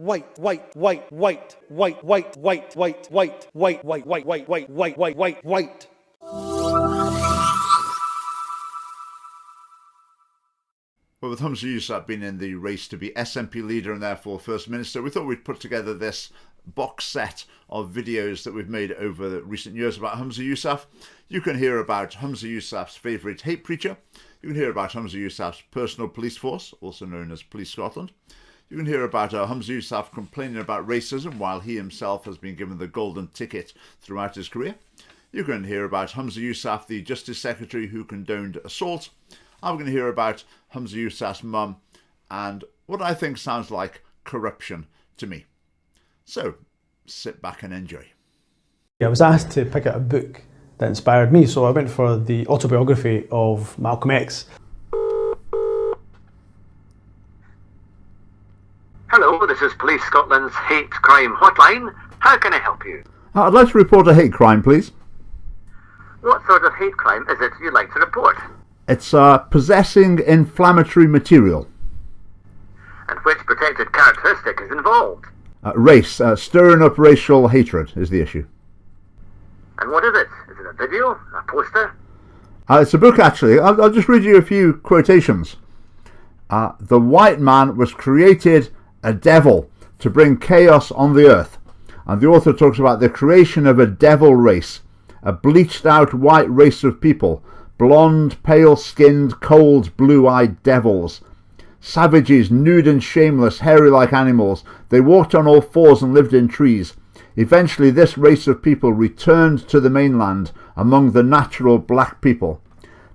Well, with Humza Yousaf being in the race to be SNP leader and therefore First Minister, we thought we'd put together this box set of videos that we've made over the recent years about Humza Yousaf. You can hear about Humza Yousaf's favourite hate preacher. You can hear about Humza Yousaf's personal police force, also known as Police Scotland. You can hear about Humza Yousaf complaining about racism while he himself has been given the golden ticket throughout his career. You can hear about Humza Yousaf, the Justice Secretary who condoned assault. I'm going to hear about Humza Yousaf's mum and what I think sounds like corruption to me. So, sit back and enjoy. I was asked to pick out a book that inspired me, so I went for the autobiography of Malcolm X. Hello, this is Police Scotland's Hate Crime Hotline. How can I help you? I'd like to report a hate crime, please. What sort of hate crime is it you'd like to report? It's possessing inflammatory material. And which protected characteristic is involved? Race, stirring up racial hatred is the issue. And what is it? Is it a video? A poster? It's a book, actually. I'll just read you a few quotations. The white man was created a devil to bring chaos on the earth. And the author talks about the creation of a devil race, a bleached out white race of people, blonde, pale-skinned, cold, blue-eyed devils. Savages, nude and shameless, hairy like animals. They walked on all fours and lived in trees. Eventually this race of people returned to the mainland among the natural black people.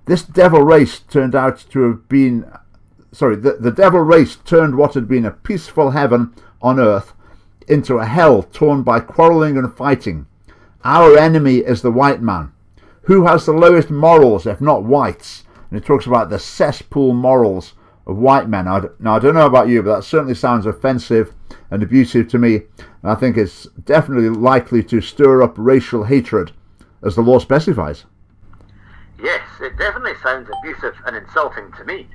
This devil race turned out to have been... the devil race turned what had been a peaceful heaven on earth into a hell torn by quarrelling and fighting. Our enemy is the white man. Who has the lowest morals, if not whites? And it talks about the cesspool morals of white men. Now, I don't know about you, but that certainly sounds offensive and abusive to me. And I think it's definitely likely to stir up racial hatred, as the law specifies. Yes, it definitely sounds abusive and insulting to me.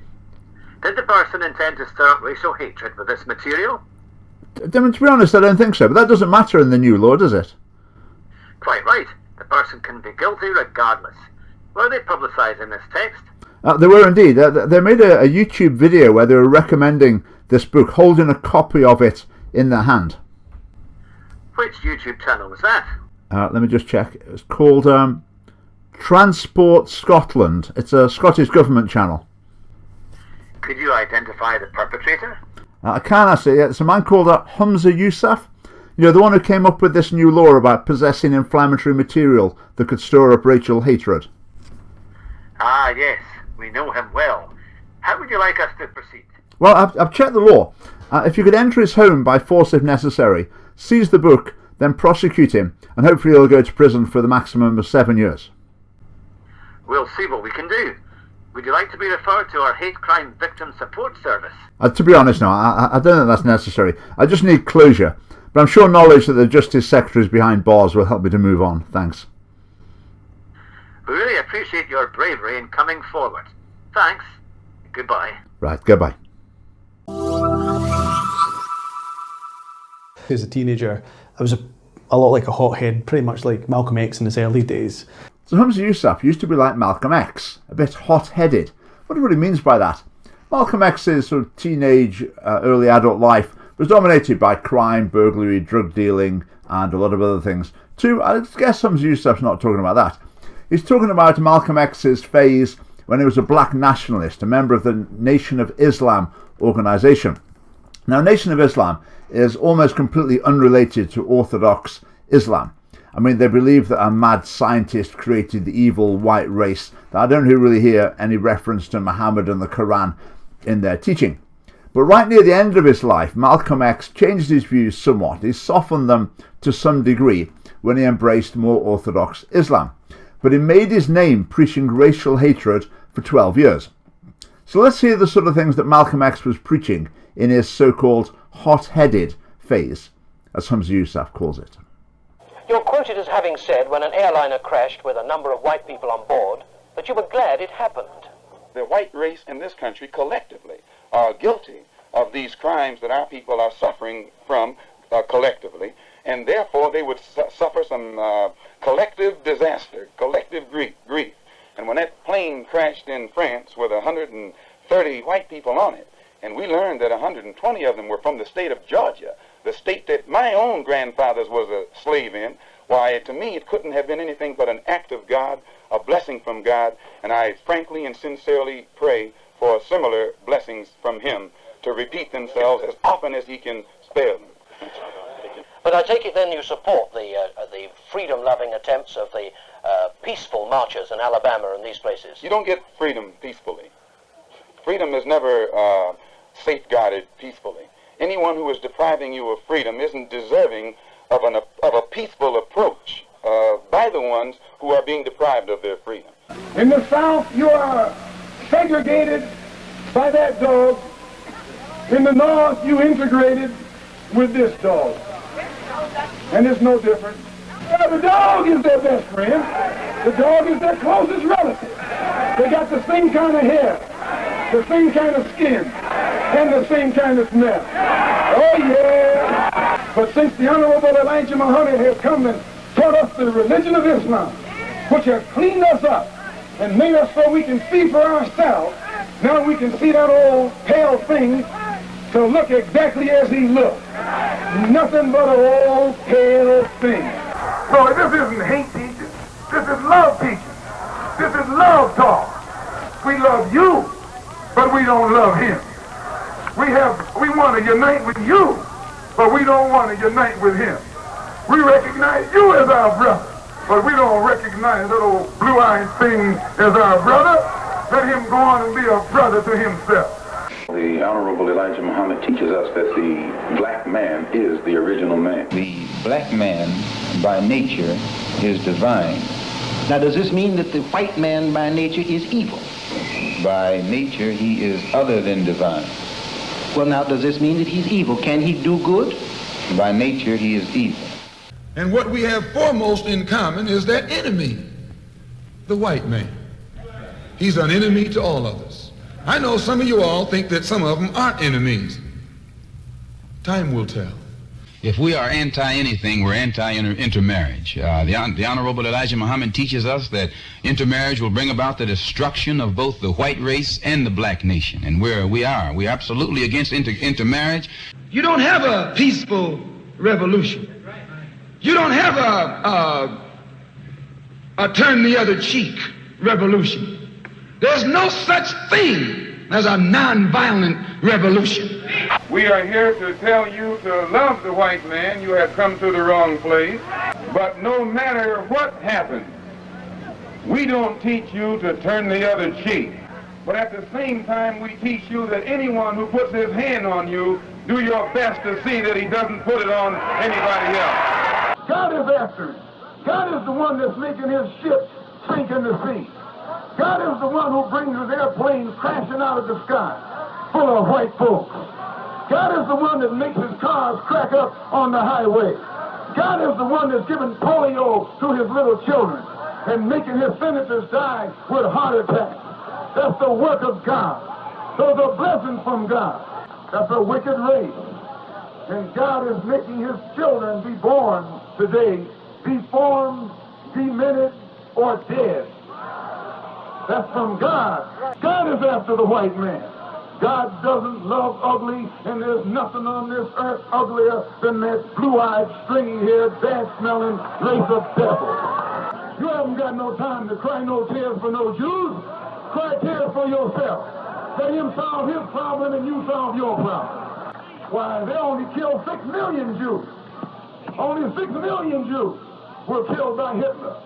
Did the person intend to stir up racial hatred with this material? To be honest, I don't think so, but that doesn't matter in the new law, does it? Quite right. The person can be guilty regardless. Were they publicising this text? They were indeed. They made a YouTube video where they were recommending this book, holding a copy of it in their hand. Which YouTube channel was that? Let me just check. It's called Transport Scotland. It's a Scottish government channel. Could you identify the perpetrator? I can, actually. It's a man called Humza Yousaf. You know, the one who came up with this new law about possessing inflammatory material that could stir up racial hatred. Ah, yes. We know him well. How would you like us to proceed? Well, I've checked the law. If you could enter his home by force if necessary, seize the book, then prosecute him, and hopefully he'll go to prison for the maximum of 7 years. We'll see what we can do. Would you like to be referred to our Hate Crime Victim Support Service? To be honest, no, I don't think that's necessary. I just need closure. But I'm sure knowledge that the Justice Secretary is behind bars will help me to move on. Thanks. We really appreciate your bravery in coming forward. Thanks. Goodbye. Right, goodbye. As a teenager, I was a lot like a hothead, pretty much like Malcolm X in his early days. So Humza Yousaf used to be like Malcolm X, a bit hot-headed. What he really means by that? Malcolm X's sort of teenage, early adult life was dominated by crime, burglary, drug dealing, and a lot of other things. Too, I guess Humza Yousaf's not talking about that. He's talking about Malcolm X's phase when he was a black nationalist, a member of the Nation of Islam organisation. Now, Nation of Islam is almost completely unrelated to Orthodox Islam. I mean, they believe that a mad scientist created the evil white race. I don't really hear any reference to Muhammad and the Quran in their teaching. But right near the end of his life, Malcolm X changed his views somewhat. He softened them to some degree when he embraced more Orthodox Islam. But he made his name preaching racial hatred for 12 years. So let's hear the sort of things that Malcolm X was preaching in his so-called hot-headed phase, as Humza Yousaf calls it. You're quoted as having said when an airliner crashed with a number of white people on board that you were glad it happened. The white race in this country collectively are guilty of these crimes that our people are suffering from collectively, and therefore they would suffer some collective disaster, collective grief. And when that plane crashed in France with 130 white people on it, and we learned that 120 of them were from the state of Georgia, the state that my own grandfather was a slave in, why, to me, it couldn't have been anything but an act of God, a blessing from God, and I frankly and sincerely pray for similar blessings from Him to repeat themselves as often as He can spare them. But I take it then you support the freedom-loving attempts of the peaceful marchers in Alabama and these places. You don't get freedom peacefully. Freedom is never safeguarded peacefully. Anyone who is depriving you of freedom isn't deserving of a peaceful approach by the ones who are being deprived of their freedom. In the South, you are segregated by that dog. In the North, you integrated with this dog. And it's no different. Well, the dog is their best friend. The dog is their closest relative. They got the same kind of hair, the same kind of skin, and the same kind of smell. Oh, yeah. But since the Honorable Elijah Muhammad has come and taught us the religion of Islam, which has cleaned us up and made us so we can see for ourselves, now we can see that old pale thing to look exactly as he looked. Nothing but an old pale thing. So this isn't hate teaching. This is love teaching. This is love talk. We love you, but we don't love him. We want to unite with you, but we don't want to unite with him. We recognize you as our brother, but we don't recognize that old blue-eyed thing as our brother. Let him go on and be a brother to himself. The Honorable Elijah Muhammad teaches us that the black man is the original man. The black man by nature is divine. Now, does this mean that the white man by nature is evil? By nature, he is other than divine. Well, now, does this mean that he's evil? Can he do good? By nature, he is evil. And what we have foremost in common is that enemy, the white man. He's an enemy to all of us. I know some of you all think that some of them aren't enemies. Time will tell. If we are anti-anything, we're anti-intermarriage. The Honorable Elijah Muhammad teaches us that intermarriage will bring about the destruction of both the white race and the black nation. And we're absolutely against intermarriage. You don't have a peaceful revolution. You don't have a turn the other cheek revolution. There's no such thing as a non-violent revolution. We are here to tell you to love the white man. You have come to the wrong place. But no matter what happens, we don't teach you to turn the other cheek. But at the same time, we teach you that anyone who puts his hand on you, do your best to see that he doesn't put it on anybody else. God is after him. God is the one that's making his ship sink in the sea. God is the one who brings his airplanes crashing out of the sky, full of white folks. God is the one that makes his cars crack up on the highway. God is the one that's giving polio to his little children and making his senators die with heart attacks. That's the work of God. Those are blessings from God. That's a wicked race. And God is making his children be born today, deformed, demented, or dead. That's from God. God is after the white man. God doesn't love ugly, and there's nothing on this earth uglier than that blue-eyed, stringy-haired, bad-smelling race of devils. You haven't got no time to cry no tears for no Jews. Cry tears for yourself. Let him solve his problem and you solve your problem. Why, they only killed 6 million Jews. Only 6 million Jews were killed by Hitler.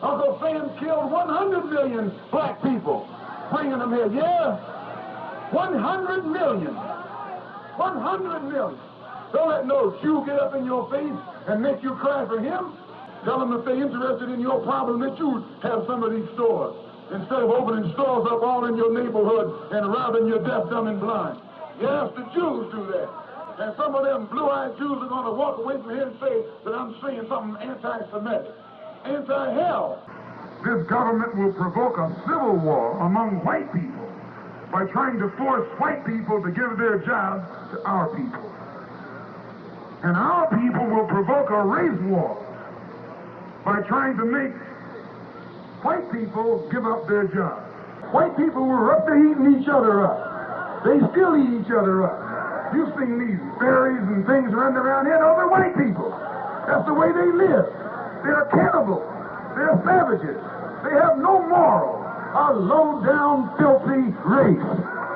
Uncle Sam killed 100 million black people, bringing them here. Yeah, 100 million. 100 million. Don't let no Jew get up in your face and make you cry for him. Tell them if they're interested in your problem that you have some of these stores, instead of opening stores up all in your neighborhood and robbing your deaf, dumb, and blind. Yes, the Jews do that. And some of them blue-eyed Jews are going to walk away from here and say that I'm saying something anti-Semitic. Anti-hell. This government will provoke a civil war among white people by trying to force white people to give their jobs to our people. And our people will provoke a race war by trying to make white people give up their jobs. White people were up to eating each other up. They still eat each other up. You've seen these fairies and things running around here. No, they're white people. That's the way they live. They're cannibals. They're savages. They have no morals. A low-down, filthy race.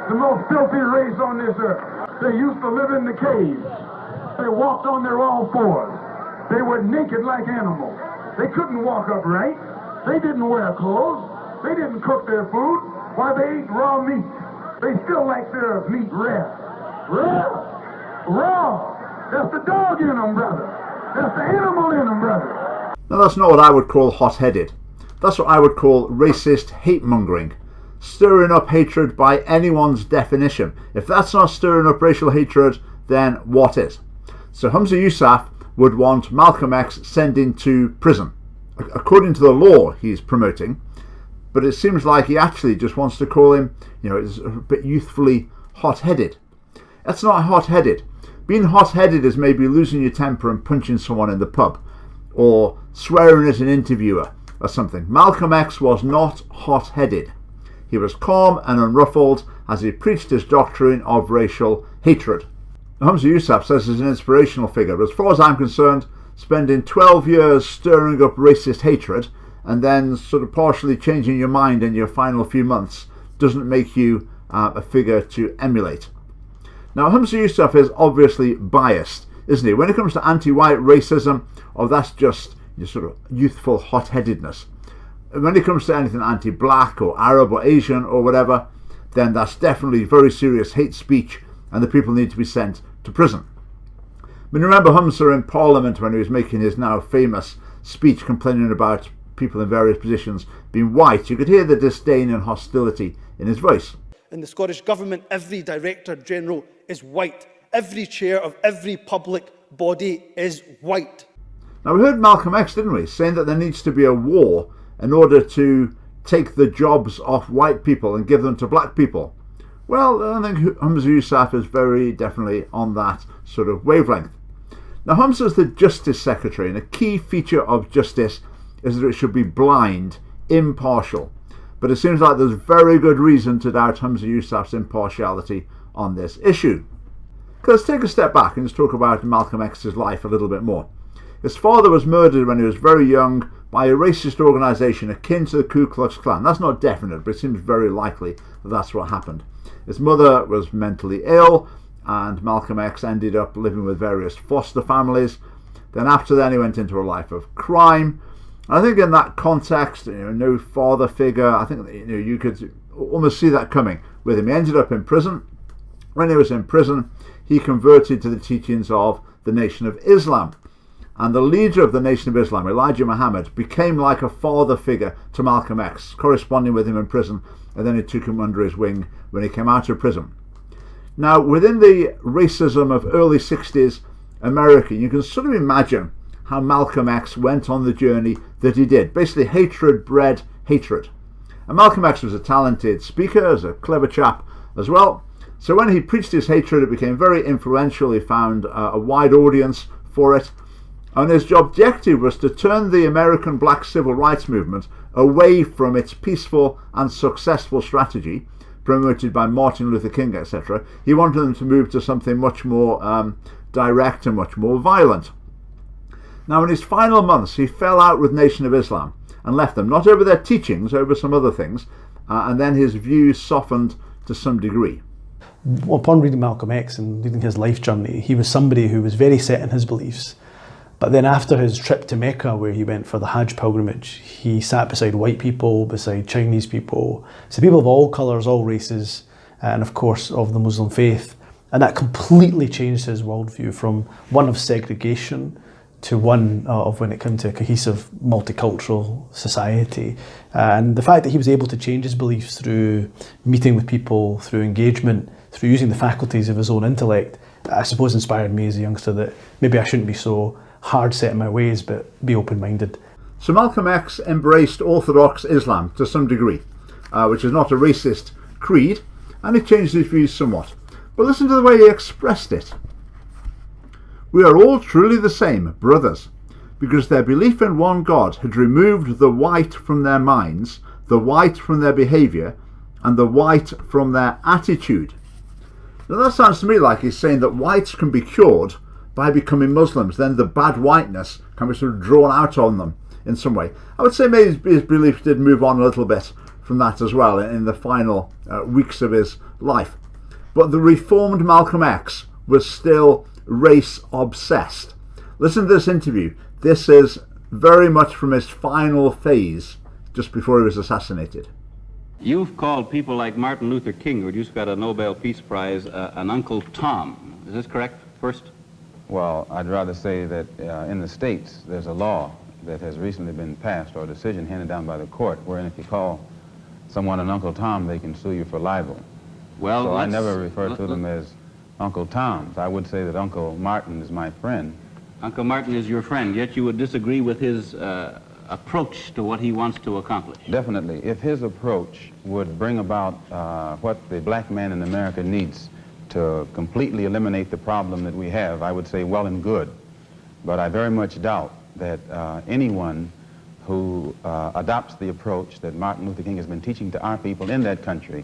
The most filthy race on this earth. They used to live in the caves. They walked on their all fours. They were naked like animals. They couldn't walk upright. They didn't wear clothes. They didn't cook their food. Why, they ate raw meat. They still like their meat rare. Raw. Raw. That's the dog in them, brother. That's the animal in them, brother. Now that's not what I would call hot-headed. That's what I would call racist hate-mongering. Stirring up hatred by anyone's definition. If that's not stirring up racial hatred, then what is? So Humza Yousaf would want Malcolm X sent into prison, according to the law he's promoting, but it seems like he actually just wants to call him, it's a bit youthfully hot-headed. That's not hot-headed. Being hot-headed is maybe losing your temper and punching someone in the pub, or swearing at an interviewer or something. Malcolm X was not hot-headed. He was calm and unruffled as he preached his doctrine of racial hatred. Humza Yousaf says he's an inspirational figure, but as far as I'm concerned, spending 12 years stirring up racist hatred and then sort of partially changing your mind in your final few months doesn't make you a figure to emulate. Now, Humza Yousaf is obviously biased, isn't he? When it comes to anti-white racism, that's just your sort of youthful hot-headedness. When it comes to anything anti-black or Arab or Asian or whatever, then that's definitely very serious hate speech, and the people need to be sent to prison. I mean, remember Humza in Parliament when he was making his now famous speech complaining about people in various positions being white. You could hear the disdain and hostility in his voice. In the Scottish Government, every Director General is white. Every chair of every public body is white. Now, we heard Malcolm X, didn't we, saying that there needs to be a war in order to take the jobs off white people and give them to black people. Well, I think Humza Yousaf is very definitely on that sort of wavelength. Now, Humza's the Justice Secretary, and a key feature of justice is that it should be blind, impartial. But it seems like there's very good reason to doubt Humza Yousaf's impartiality on this issue. Let's take a step back and just talk about Malcolm X's life a little bit more. His father was murdered when he was very young by a racist organisation akin to the Ku Klux Klan. That's not definite, but it seems very likely that that's what happened. His mother was mentally ill, and Malcolm X ended up living with various foster families. Then after that, he went into a life of crime. I think in that context, no father figure, I think you could almost see that coming with him. He ended up in prison. When he was in prison, he converted to the teachings of the Nation of Islam. And the leader of the Nation of Islam, Elijah Muhammad, became like a father figure to Malcolm X, corresponding with him in prison, and then he took him under his wing when he came out of prison. Now, within the racism of early 60s America, you can sort of imagine how Malcolm X went on the journey that he did. Basically, hatred bred hatred. And Malcolm X was a talented speaker, as a clever chap as well. So when he preached his hatred, it became very influential. He found a wide audience for it. And his objective was to turn the American black civil rights movement away from its peaceful and successful strategy, promoted by Martin Luther King, etc. He wanted them to move to something much more direct and much more violent. Now, in his final months, he fell out with Nation of Islam and left them, not over their teachings, over some other things, and then his views softened to some degree. Upon reading Malcolm X and reading his life journey, he was somebody who was very set in his beliefs. But then after his trip to Mecca, where he went for the Hajj pilgrimage, he sat beside white people, beside Chinese people, so people of all colours, all races, and of course of the Muslim faith. And that completely changed his worldview from one of segregation to one of when it came to a cohesive multicultural society. And the fact that he was able to change his beliefs through meeting with people, through engagement, through using the faculties of his own intellect, I suppose inspired me as a youngster that maybe I shouldn't be so hard set in my ways, but be open-minded. So Malcolm X embraced Orthodox Islam to some degree, which is not a racist creed, and he changed his views somewhat. But listen to the way he expressed it. We are all truly the same, brothers, because their belief in one God had removed the white from their minds, the white from their behaviour, and the white from their attitude. Now that sounds to me like he's saying that whites can be cured by becoming Muslims, then the bad whiteness can be sort of drawn out on them in some way. I would say maybe his beliefs did move on a little bit from that as well in the final weeks of his life. But the reformed Malcolm X was still race obsessed. Listen to this interview. This is very much from his final phase just before he was assassinated. You've called people like Martin Luther King, who just got a Nobel Peace Prize, an Uncle Tom. Is this correct, first? Well, I'd rather say that in the States, there's a law that has recently been passed, or a decision handed down by the court, wherein if you call someone an Uncle Tom, they can sue you for libel. Well, so I never refer to them as Uncle Toms. I would say that Uncle Martin is my friend. Uncle Martin is your friend, yet you would disagree with his approach to what he wants to accomplish. Definitely. If his approach would bring about what the black man in America needs to completely eliminate the problem that we have, I would say well and good. But I very much doubt that anyone who adopts the approach that Martin Luther King has been teaching to our people in that country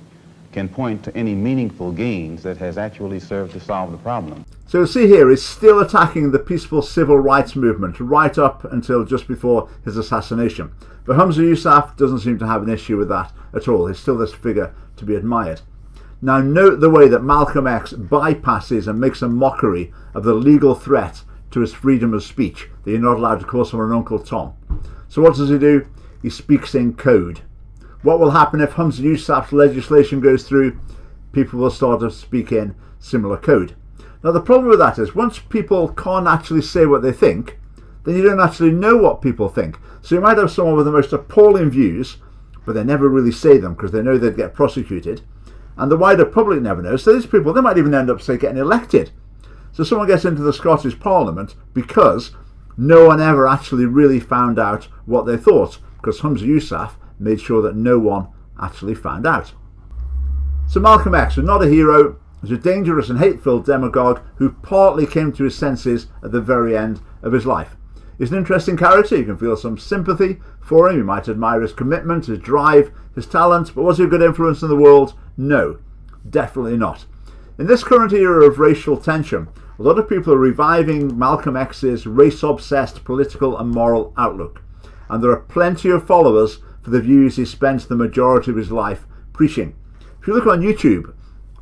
can point to any meaningful gains that has actually served to solve the problem. So you see here, he's still attacking the peaceful civil rights movement right up until just before his assassination. But Humza Yousaf doesn't seem to have an issue with that at all. He's still this figure to be admired. Now note the way that Malcolm X bypasses and makes a mockery of the legal threat to his freedom of speech, that you're not allowed to call someone an Uncle Tom. So what does he do? He speaks in code. What will happen if Humza Yousaf's legislation goes through? People will start to speak in similar code. Now the problem with that is once people can't actually say what they think, then you don't actually know what people think. So you might have someone with the most appalling views, but they never really say them because they know they'd get prosecuted. And the wider public never knows. So these people, they might even end up, say, getting elected. So someone gets into the Scottish Parliament because no one ever actually really found out what they thought, because Humza Yousaf made sure that no one actually found out. So Malcolm X was not a hero, he was a dangerous and hate-filled demagogue who partly came to his senses at the very end of his life. He's an interesting character, you can feel some sympathy for him, you might admire his commitment, his drive, his talent, but was he a good influence in the world? No, definitely not. In this current era of racial tension, a lot of people are reviving Malcolm X's race-obsessed political and moral outlook, and there are plenty of followers for the views he spent the majority of his life preaching. If you look on YouTube,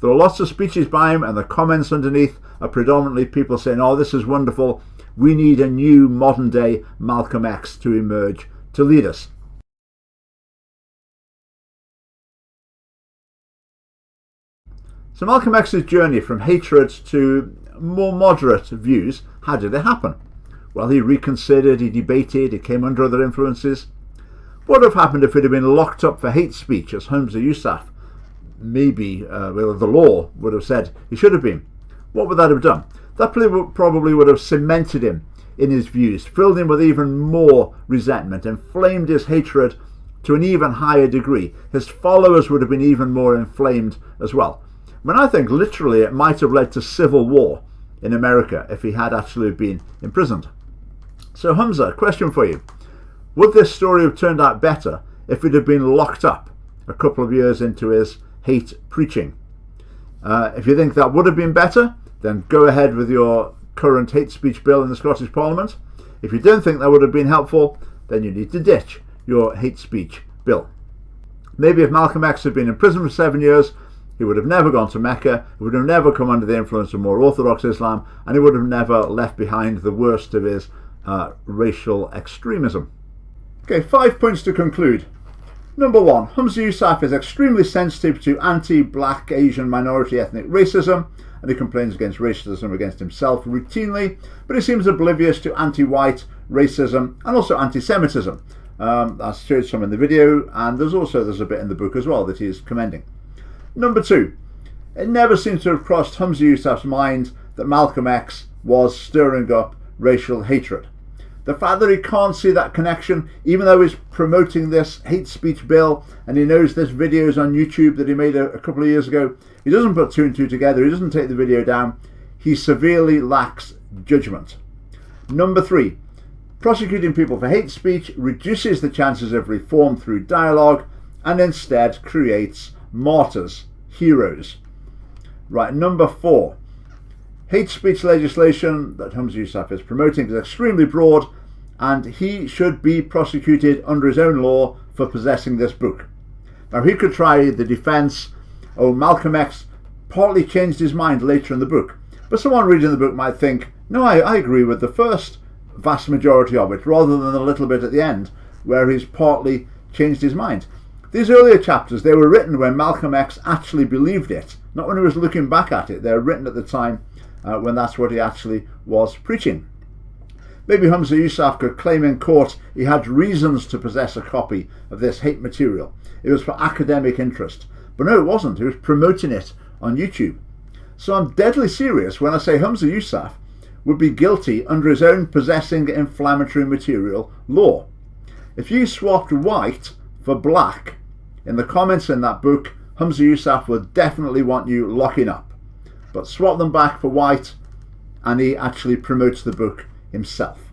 there are lots of speeches by him, and the comments underneath are predominantly people saying, oh, this is wonderful, we need a new modern-day Malcolm X to emerge to lead us. So Malcolm X's journey from hatred to more moderate views, how did it happen? Well, he reconsidered, he debated, he came under other influences. What would have happened if he'd have been locked up for hate speech, as Humza Yousaf, maybe the law would have said he should have been? What would that have done? That probably would have cemented him in his views, filled him with even more resentment, inflamed his hatred to an even higher degree. His followers would have been even more inflamed as well. I mean, I think literally it might have led to civil war in America if he had actually been imprisoned. So Humza, question for you. Would this story have turned out better if he'd have been locked up a couple of years into his hate preaching? If you think that would have been better, then go ahead with your current hate speech bill in the Scottish Parliament. If you don't think that would have been helpful, then you need to ditch your hate speech bill. Maybe if Malcolm X had been in prison for 7 years, he would have never gone to Mecca, he would have never come under the influence of more orthodox Islam, and he would have never left behind the worst of his racial extremism. Okay, 5 points to conclude. Number 1, Humza Yousaf is extremely sensitive to anti-black, Asian, minority ethnic racism, and he complains against racism against himself routinely, but he seems oblivious to anti-white racism and also anti-Semitism. I showed some in the video, and there's a bit in the book as well that he is commending. Number 2, it never seems to have crossed Humza Yousaf's mind that Malcolm X was stirring up racial hatred. The fact that he can't see that connection, even though he's promoting this hate speech bill and he knows there's videos on YouTube that he made a couple of years ago, he doesn't put two and two together, he doesn't take the video down, he severely lacks judgment. Number 3, prosecuting people for hate speech reduces the chances of reform through dialogue and instead creates martyrs, heroes. Right, number 4, hate speech legislation that Humza Yousaf is promoting is extremely broad, and he should be prosecuted under his own law for possessing this book. Now, he could try the defence, oh, Malcolm X partly changed his mind later in the book, but someone reading the book might think, no, I agree with the first vast majority of it, rather than a little bit at the end where he's partly changed his mind. These earlier chapters, they were written when Malcolm X actually believed it, not when he was looking back at it. They were written at the time when that's what he actually was preaching. Maybe Humza Yousaf could claim in court he had reasons to possess a copy of this hate material. It was for academic interest. But no, it wasn't. He was promoting it on YouTube. So I'm deadly serious when I say Humza Yousaf would be guilty under his own possessing inflammatory material law. If you swapped white for black in the comments in that book, Humza Yousaf will definitely want you locking up. But swap them back for white and he actually promotes the book himself.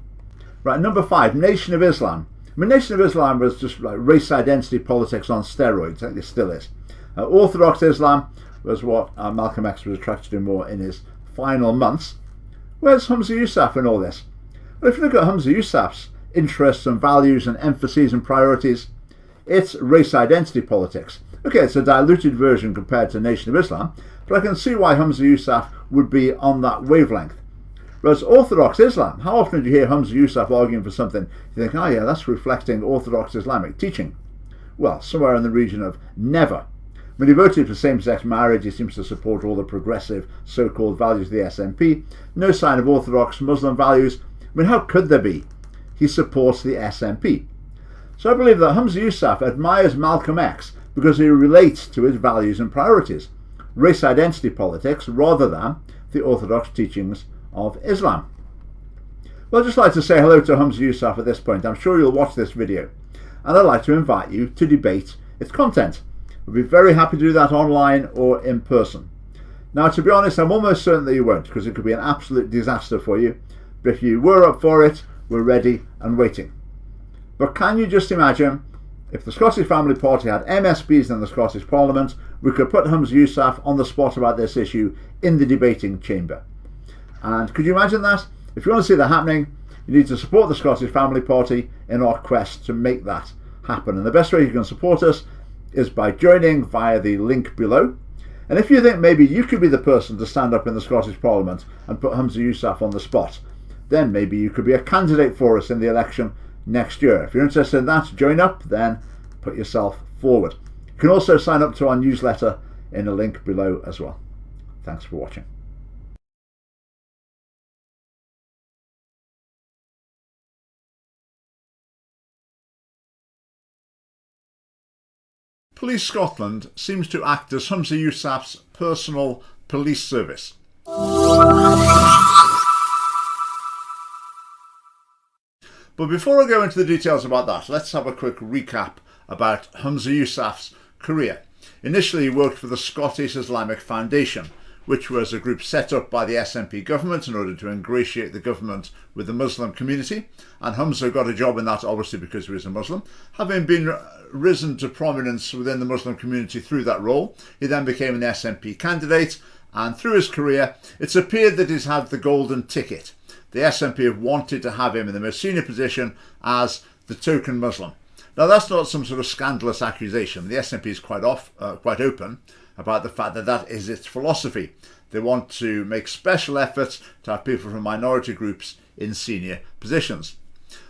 Right, number 5, Nation of Islam. I mean, Nation of Islam was just like race identity politics on steroids. I think it still is. Orthodox Islam was what Malcolm X was attracted to more in his final months. Where's Humza Yousaf in all this? Well, if you look at Humza Yousaf's interests and values and emphases and priorities, it's race identity politics. Okay, it's a diluted version compared to Nation of Islam, but I can see why Humza Yousaf would be on that wavelength. Whereas Orthodox Islam, how often do you hear Humza Yousaf arguing for something? You think, oh yeah, that's reflecting Orthodox Islamic teaching. Well, somewhere in the region of never. When he voted for same-sex marriage, he seems to support all the progressive so-called values of the SNP. No sign of Orthodox Muslim values. I mean, how could there be? He supports the SNP. So I believe that Humza Yousaf admires Malcolm X because he relates to his values and priorities. Race identity politics rather than the Orthodox teachings of Islam. Well, I'd just like to say hello to Humza Yousaf at this point. I'm sure you'll watch this video. And I'd like to invite you to debate its content. We'll be very happy to do that online or in person. Now, to be honest, I'm almost certain that you won't, because it could be an absolute disaster for you. But if you were up for it, we're ready and waiting. But can you just imagine if the Scottish Family Party had MSPs in the Scottish Parliament, we could put Humza Yousaf on the spot about this issue in the debating chamber. And could you imagine that? If you want to see that happening, you need to support the Scottish Family Party in our quest to make that happen. And the best way you can support us is by joining via the link below. And if you think maybe you could be the person to stand up in the Scottish Parliament and put Humza Yousaf on the spot, then maybe you could be a candidate for us in the election next year. If you're interested in that, join up, then put yourself forward. You can also sign up to our newsletter in the link below as well. Thanks for watching. Police Scotland seems to act as Humza Yousaf's personal police service. But before I go into the details about that, let's have a quick recap about Humza Yousaf's career. Initially, he worked for the Scottish Islamic Foundation, which was a group set up by the SNP government in order to ingratiate the government with the Muslim community. And Humza got a job in that, obviously, because he was a Muslim. Having been risen to prominence within the Muslim community through that role, he then became an SNP candidate. And through his career, it's appeared that he's had the golden ticket. The SNP have wanted to have him in the most senior position as the token Muslim. Now, that's not some sort of scandalous accusation. The SNP is quite open about the fact that that is its philosophy. They want to make special efforts to have people from minority groups in senior positions.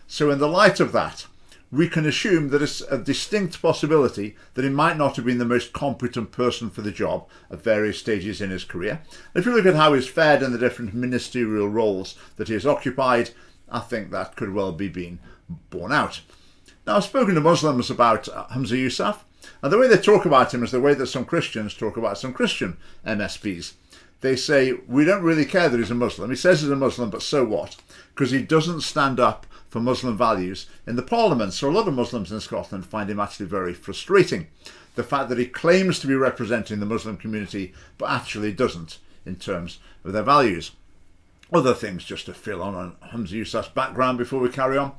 So in the light of that, we can assume that it's a distinct possibility that he might not have been the most competent person for the job at various stages in his career. If you look at how he's fared in the different ministerial roles that he has occupied, I think that could well be being borne out. Now, I've spoken to Muslims about Humza Yousaf, and the way they talk about him is the way that some Christians talk about some Christian MSPs. they say, we don't really care that he's a Muslim. He says he's a Muslim, but so what? Because he doesn't stand up for Muslim values in the Parliament. So a lot of Muslims in Scotland find him actually very frustrating. The fact that he claims to be representing the Muslim community, but actually doesn't in terms of their values. Other things just to fill on Humza Yousaf's background before we carry on.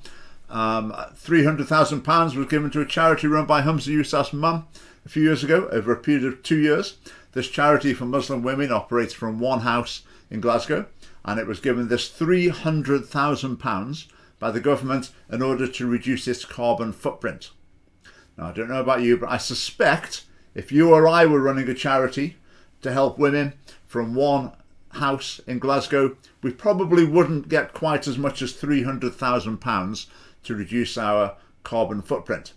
£300,000 was given to a charity run by Humza Yousaf's mum a few years ago, over a period of 2 years. This charity for Muslim women operates from one house in Glasgow, and it was given this £300,000 by the government in order to reduce its carbon footprint. Now, I don't know about you, but I suspect if you or I were running a charity to help women from one house in Glasgow, we probably wouldn't get quite as much as £300,000 to reduce our carbon footprint.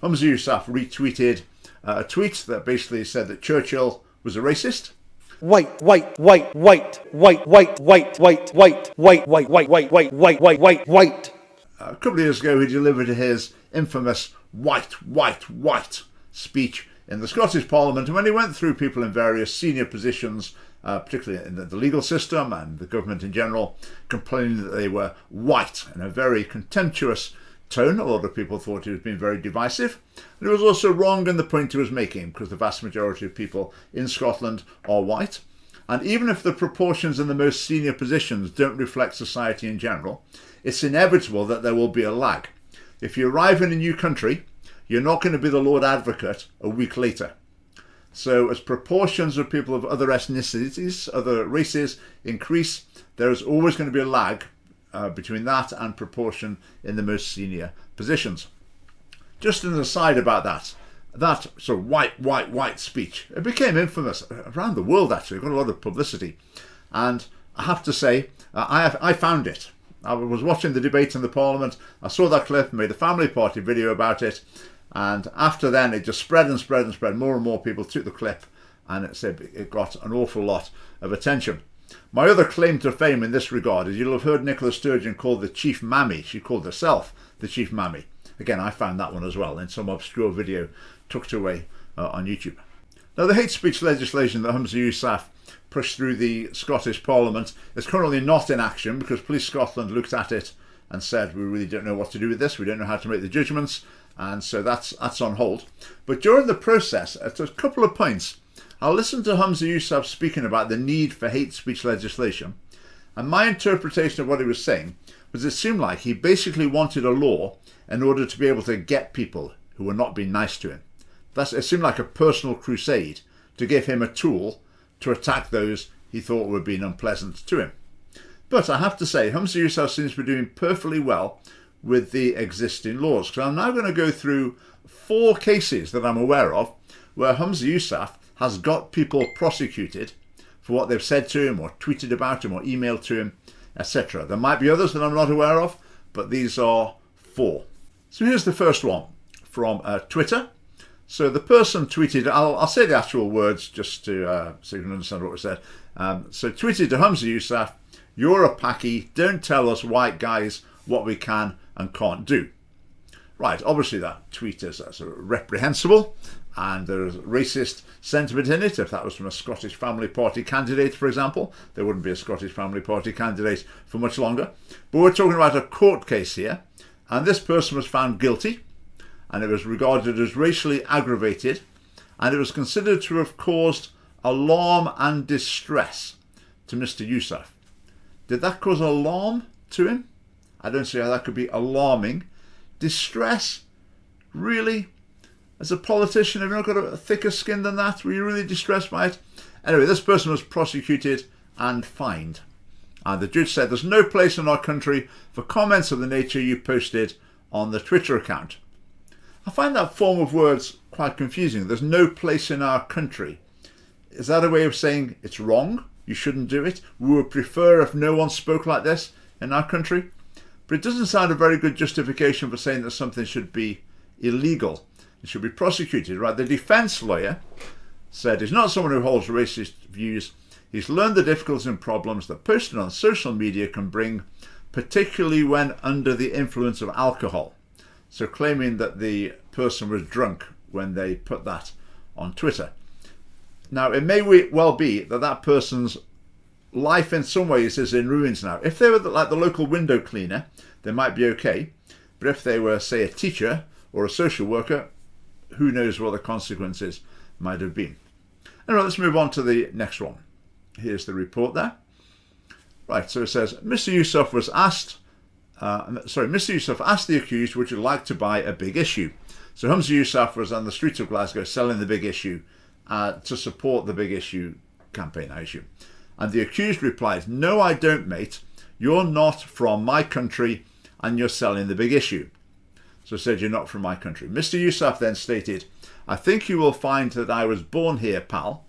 Humza Yousaf retweeted a tweet that basically said that Churchill was a racist. White, white, white, white, white, white, white, white, white, white, white, white, white, white, white, white, white, white. A couple of years ago, he delivered his infamous white, white, white speech in the Scottish Parliament, and when he went through people in various senior positions, particularly in the legal system and the government in general, complaining that they were white in a very contemptuous tone. A lot of people thought he was being very divisive, and he was also wrong in the point he was making, because the vast majority of people in Scotland are white, and even if the proportions in the most senior positions don't reflect society in general, it's inevitable that there will be a lag. If you arrive in a new country, you're not going to be the Lord Advocate a week later. So as proportions of people of other ethnicities, other races increase, there is always going to be a lag between that and proportion in the most senior positions. Just an aside about that sort of white, white, white speech, it became infamous around the world actually. It got a lot of publicity. And I have to say, I found it. I was watching the debate in the Parliament, I saw that clip, made a family party video about it, and after then it just spread and spread and spread. More and more people took the clip, and it got an awful lot of attention. My other claim to fame in this regard is you'll have heard Nicola Sturgeon called the Chief Mammy. She called herself the Chief Mammy. Again, I found that one as well in some obscure video tucked away on YouTube. Now, the hate speech legislation that Humza Yousaf pushed through the Scottish Parliament is currently not in action because Police Scotland looked at it and said, we really don't know what to do with this, we don't know how to make the judgments, and so that's on hold. But during the process, at a couple of points, I listened to Humza Yousaf speaking about the need for hate speech legislation, and my interpretation of what he was saying was it seemed like he basically wanted a law in order to be able to get people who were not being nice to him. It seemed like a personal crusade to give him a tool to attack those he thought were being unpleasant to him. But I have to say, Humza Yousaf seems to be doing perfectly well with the existing laws. So I'm now going to go through 4 cases that I'm aware of where Humza Yousaf has got people prosecuted for what they've said to him or tweeted about him or emailed to him, etc. There might be others that I'm not aware of, but these are 4. So here's the first one from Twitter. So the person tweeted, I'll say the actual words just to so you can understand what was said. So tweeted to Humza Yousaf, "You're a packy, don't tell us white guys what we can and can't do." Right, obviously that tweet is sort of reprehensible and there's racist sentiment in it. If that was from a Scottish Family Party candidate, for example, there wouldn't be a Scottish Family Party candidate for much longer. But we're talking about a court case here, and this person was found guilty, and it was regarded as racially aggravated, and it was considered to have caused alarm and distress to Mr. Yousaf. Did that cause alarm to him? I don't see how that could be alarming. Distress? Really? As a politician, have you not got a thicker skin than that? Were you really distressed by it? Anyway, this person was prosecuted and fined. And the judge said there's no place in our country for comments of the nature you posted on the Twitter account. I find that form of words quite confusing. There's no place in our country. Is that a way of saying it's wrong? You shouldn't do it? We would prefer if no one spoke like this in our country? But it doesn't sound a very good justification for saying that something should be illegal. It should be prosecuted, right? The defence lawyer said he's not someone who holds racist views. He's learned the difficulties and problems that posting on social media can bring, particularly when under the influence of alcohol. So claiming that the person was drunk when they put that on Twitter. Now, it may well be that that person's life in some ways is in ruins now. If they were like the local window cleaner, they might be okay. But if they were, say, a teacher or a social worker, who knows what the consequences might have been. Anyway, let's move on to the next one. Here's the report there. Right, so it says, Mr. Yousaf asked the accused, would you like to buy a big issue? So Humza Yousaf was on the streets of Glasgow selling the big issue to support the big issue campaign issue. And the accused replied, no, I don't, mate. You're not from my country and you're selling the big issue. So said, you're not from my country. Mr. Yousaf then stated, I think you will find that I was born here, pal.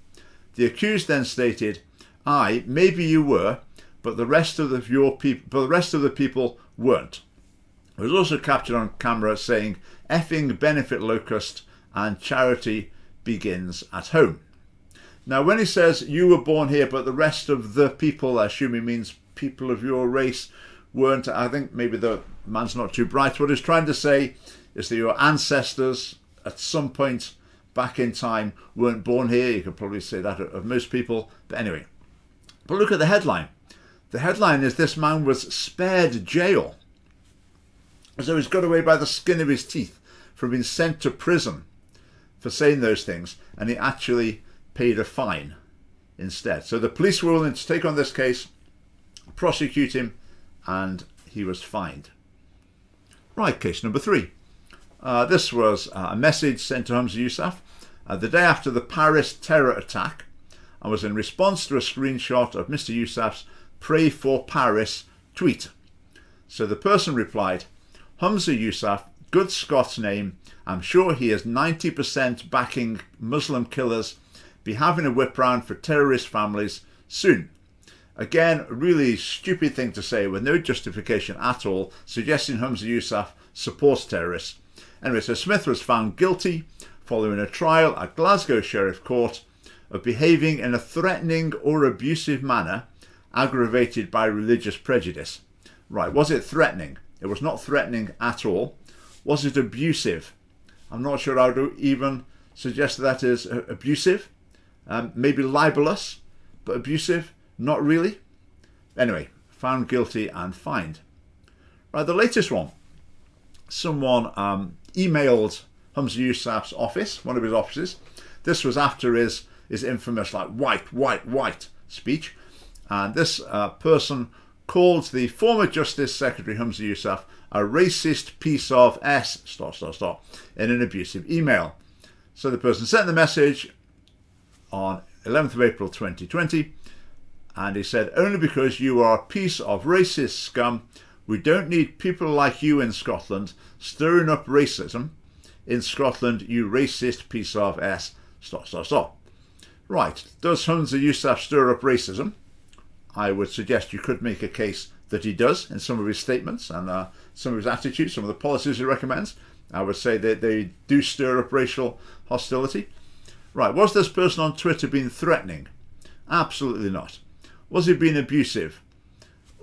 The accused then stated, aye, maybe you were, but the rest of the people weren't. It was also captured on camera saying, effing benefit locust and charity begins at home. Now, when he says you were born here, but the rest of the people, I assume he means people of your race, weren't. I think maybe the man's not too bright. What he's trying to say is that your ancestors at some point back in time weren't born here. You could probably say that of most people. But anyway, but look at the headline. The headline is this man was spared jail. So he's got away by the skin of his teeth from being sent to prison for saying those things, and he actually paid a fine instead. So the police were willing to take on this case, prosecute him, and he was fined. Right, case number 3. This was a message sent to Humza Yousaf the day after the Paris terror attack, and was in response to a screenshot of Mr. Yousaf's Pray for Paris tweet. So the person replied, Humza Yousaf, good Scots name, I'm sure he is 90% backing Muslim killers, be having a whip round for terrorist families soon. Again, a really stupid thing to say with no justification at all, suggesting Humza Yousaf supports terrorists. Anyway, so Smith was found guilty following a trial at Glasgow Sheriff Court of behaving in a threatening or abusive manner aggravated by religious prejudice. Right, was it threatening? It was not threatening at all. Was it abusive? I'm not sure I would even suggest that is abusive. Maybe libelous, but abusive, not really. Anyway, found guilty and fined. Right, the latest one. Someone emailed Humza Yousaf's office, one of his offices. This was after his infamous white speech. And this person called the former Justice Secretary Humza Yousaf a racist piece of S... in an abusive email. So the person sent the message on 11th of April 2020, and he said, only because you are a piece of racist scum, we don't need people like you in Scotland stirring up racism. In Scotland, you racist piece of S... Right, does Humza Yousaf stir up racism? I would suggest you could make a case that he does in some of his statements and some of his attitudes, some of the policies he recommends. I would say that they do stir up racial hostility. Right, was this person on Twitter being threatening? Absolutely not. Was he being abusive?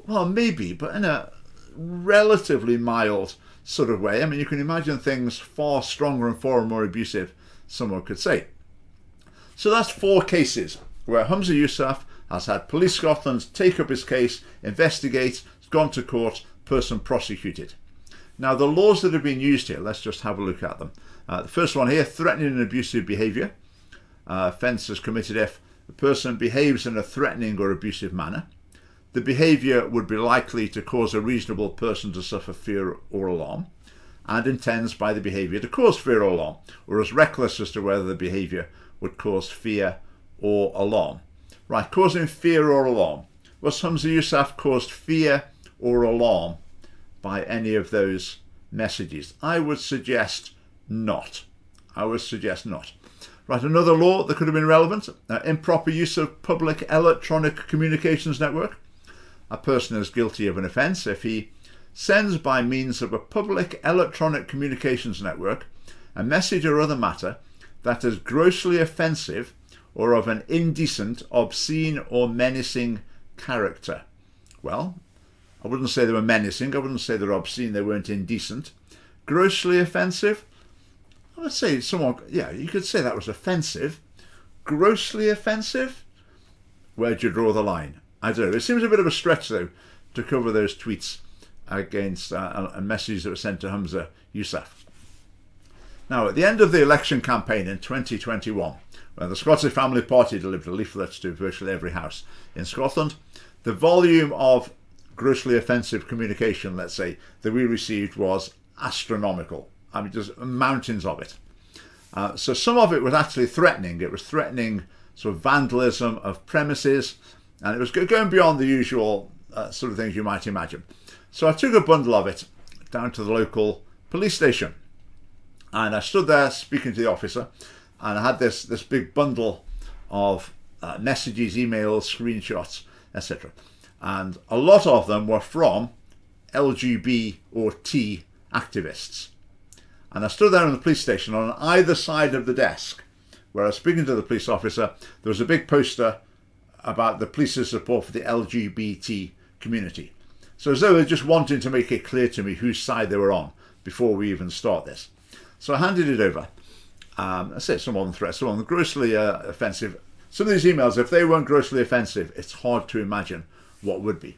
Well, maybe, but in a relatively mild sort of way. I mean, you can imagine things far stronger and far more abusive, someone could say. So that's 4 cases where Humza Yousaf has had Police Scotland take up his case, investigate, gone to court, person prosecuted. Now, the laws that have been used here, let's just have a look at them. The first one here, threatening and abusive behaviour. Offence is committed if the person behaves in a threatening or abusive manner. The behaviour would be likely to cause a reasonable person to suffer fear or alarm, and intends by the behaviour to cause fear or alarm, or is reckless as to whether the behaviour would cause fear or alarm. Right, causing fear or alarm. Was Humza Yousaf caused fear or alarm by any of those messages? I would suggest not. Right, another law that could have been relevant, improper use of public electronic communications network. A person is guilty of an offence if he sends by means of a public electronic communications network a message or other matter that is grossly offensive or of an indecent, obscene or menacing character. Well, I wouldn't say they were menacing, I wouldn't say they were obscene, they weren't indecent. Grossly offensive? I would say you could say that was offensive. Grossly offensive? Where'd you draw the line? I don't know. It seems a bit of a stretch, though, to cover those tweets against and messages that were sent to Humza Yousaf. Now, at the end of the election campaign in 2021, when the Scottish Family Party delivered leaflets to virtually every house in Scotland, the volume of grossly offensive communication, let's say, that we received was astronomical. I mean, just mountains of it. So some of it was actually threatening. It was threatening sort of vandalism of premises, and it was going beyond the usual sort of things you might imagine. So I took a bundle of it down to the local police station, and I stood there speaking to the officer, and I had this big bundle of messages, emails, screenshots, etc. And a lot of them were from LGBT or T activists. And I stood there in the police station. On either side of the desk where I was speaking to the police officer, there was a big poster about the police's support for the LGBT community. So as though they're just wanting to make it clear to me whose side they were on before we even start this. So I handed it over. I said some of them threats, some of them grossly offensive. Some of these emails, if they weren't grossly offensive, it's hard to imagine what would be.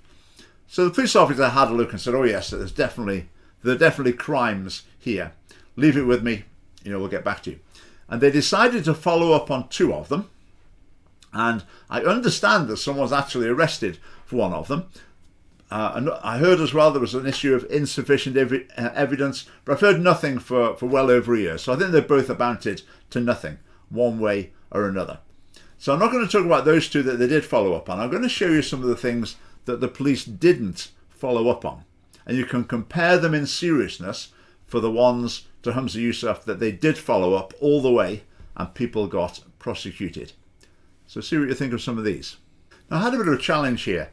So the police officer had a look and said, oh yes, there are definitely crimes here. Leave it with me, we'll get back to you. And they decided to follow up on 2 of them. And I understand that someone was actually arrested for one of them. And I heard as well there was an issue of insufficient evidence, but I've heard nothing for well over a year. So I think they both amounted to nothing, one way or another. So I'm not going to talk about those 2 that they did follow up on. I'm going to show you some of the things that the police didn't follow up on. And you can compare them in seriousness for the ones to Humza Yousaf that they did follow up all the way and people got prosecuted. So see what you think of some of these. Now I had a bit of a challenge here.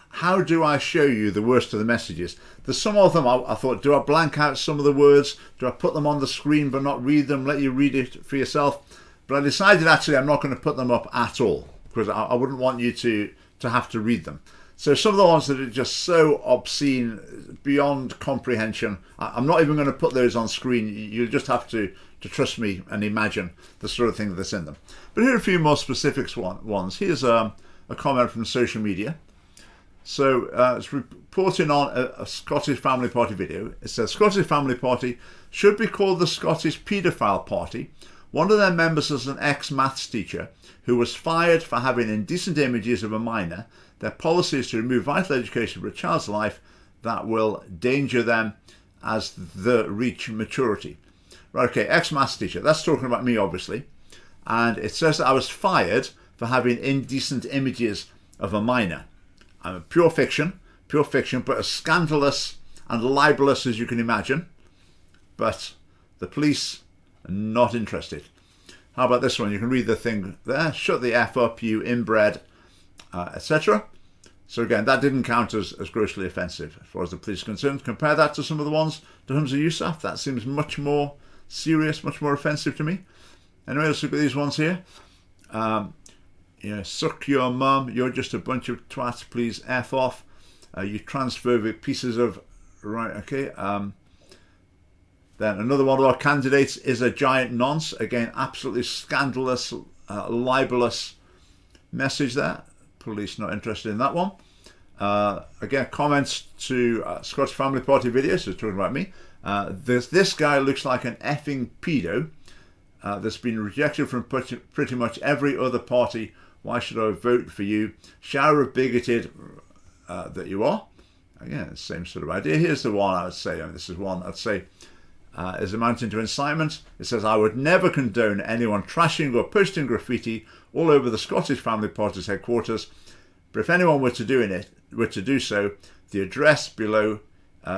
How do I show you the worst of the messages? There's some of them I thought, do I blank out some of the words? Do I put them on the screen but not read them, let you read it for yourself? But I decided actually I'm not going to put them up at all because I wouldn't want you to have to read them. So some of the ones that are just so obscene, beyond comprehension, I'm not even going to put those on screen. You'll just have to trust me and imagine the sort of thing that's in them. But here are a few more specific ones. Here's a comment from social media. So it's reporting on a Scottish Family Party video. It says, Scottish Family Party should be called the Scottish Paedophile Party. One of their members is an ex-maths teacher who was fired for having indecent images of a minor. Their policy is to remove vital education from a child's life that will endanger them as they reach maturity. Right, okay, ex-maths teacher. That's talking about me, obviously. And it says that I was fired for having indecent images of a minor. Pure fiction, but as scandalous and libelous as you can imagine. But the police are not interested. How about this one? You can read the thing there. Shut the F up, you inbred, etc. So again, that didn't count as grossly offensive as far as the police are concerned. Compare that to some of the ones to Humza Yousaf. That seems much more serious, much more offensive to me. Anyway, let's look at these ones here. Suck your mum, you're just a bunch of twats, please F off. You transphobic pieces of... Right, okay. Then another one of our candidates is a giant nonce. Again, absolutely scandalous, libelous message there. Police not interested in that one. Again, comments to Scottish Family Party videos, so talking about me. This guy looks like an effing pedo that's been rejected from pretty much every other party. Why should I vote for you? Shower of bigoted that you are. Again, same sort of idea. Here's the one I would say, this is one I'd say is amounting to incitement. It says, I would never condone anyone trashing or posting graffiti all over the Scottish Family Party's headquarters, but if anyone were to do so, the address below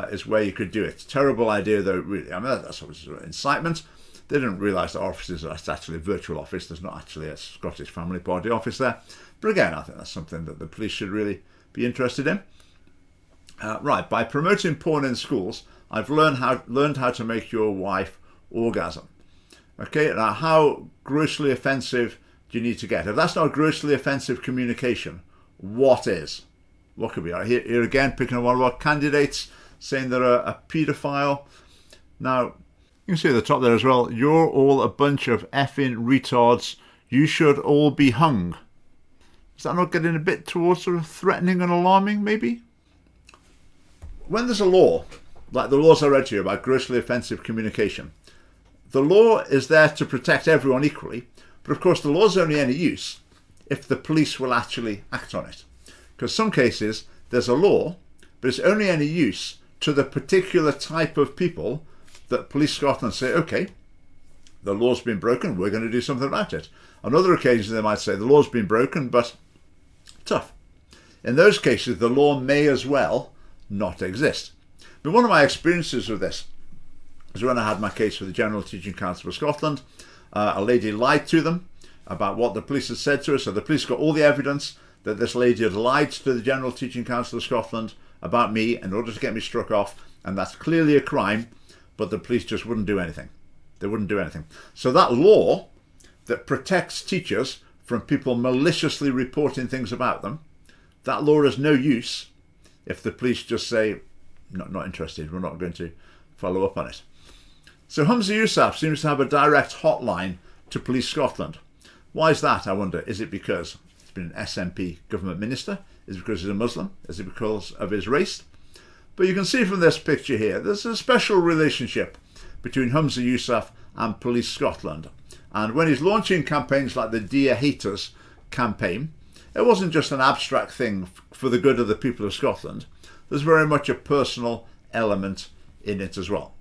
is where you could do it. Terrible idea though, really. I mean, that's obviously incitement. They didn't realise that offices are actually a virtual office. There's not actually a Scottish Family Party office there. But again, I think that's something that the police should really be interested in. Right, by promoting porn in schools, I've learned how to make your wife orgasm. Okay, now how grossly offensive do you need to get? If that's not grossly offensive communication, what is? What could be? Here again, picking on one of our candidates, saying they're a paedophile. Now, you can see at the top there as well, you're all a bunch of effing retards. You should all be hung. Is that not getting a bit towards sort of threatening and alarming, maybe? When there's a law, like the laws I read to you about grossly offensive communication, the law is there to protect everyone equally, but of course the law is only any use if the police will actually act on it. Because some cases there's a law, but it's only any use to the particular type of people that Police Scotland say, okay, the law's been broken, we're going to do something about it. On other occasions they might say the law's been broken, but tough. In those cases the law may as well not exist. But one of my experiences with this was when I had my case with the General Teaching Council of Scotland. A lady lied to them about what the police had said to her, so the police got all the evidence that this lady had lied to the General Teaching Council of Scotland about me in order to get me struck off, and that's clearly a crime, but the police just wouldn't do anything. They wouldn't do anything. So that law that protects teachers from people maliciously reporting things about them, that law is no use if the police just say, not interested, we're not going to follow up on it. So Humza Yousaf seems to have a direct hotline to Police Scotland. Why is that, I wonder? Is it because he's been an SNP government minister? Is it because he's a Muslim? Is it because of his race? But you can see from this picture here, there's a special relationship between Humza Yousaf and Police Scotland. And when he's launching campaigns like the Dear Haters campaign, it wasn't just an abstract thing for the good of the people of Scotland. There's very much a personal element in it as well.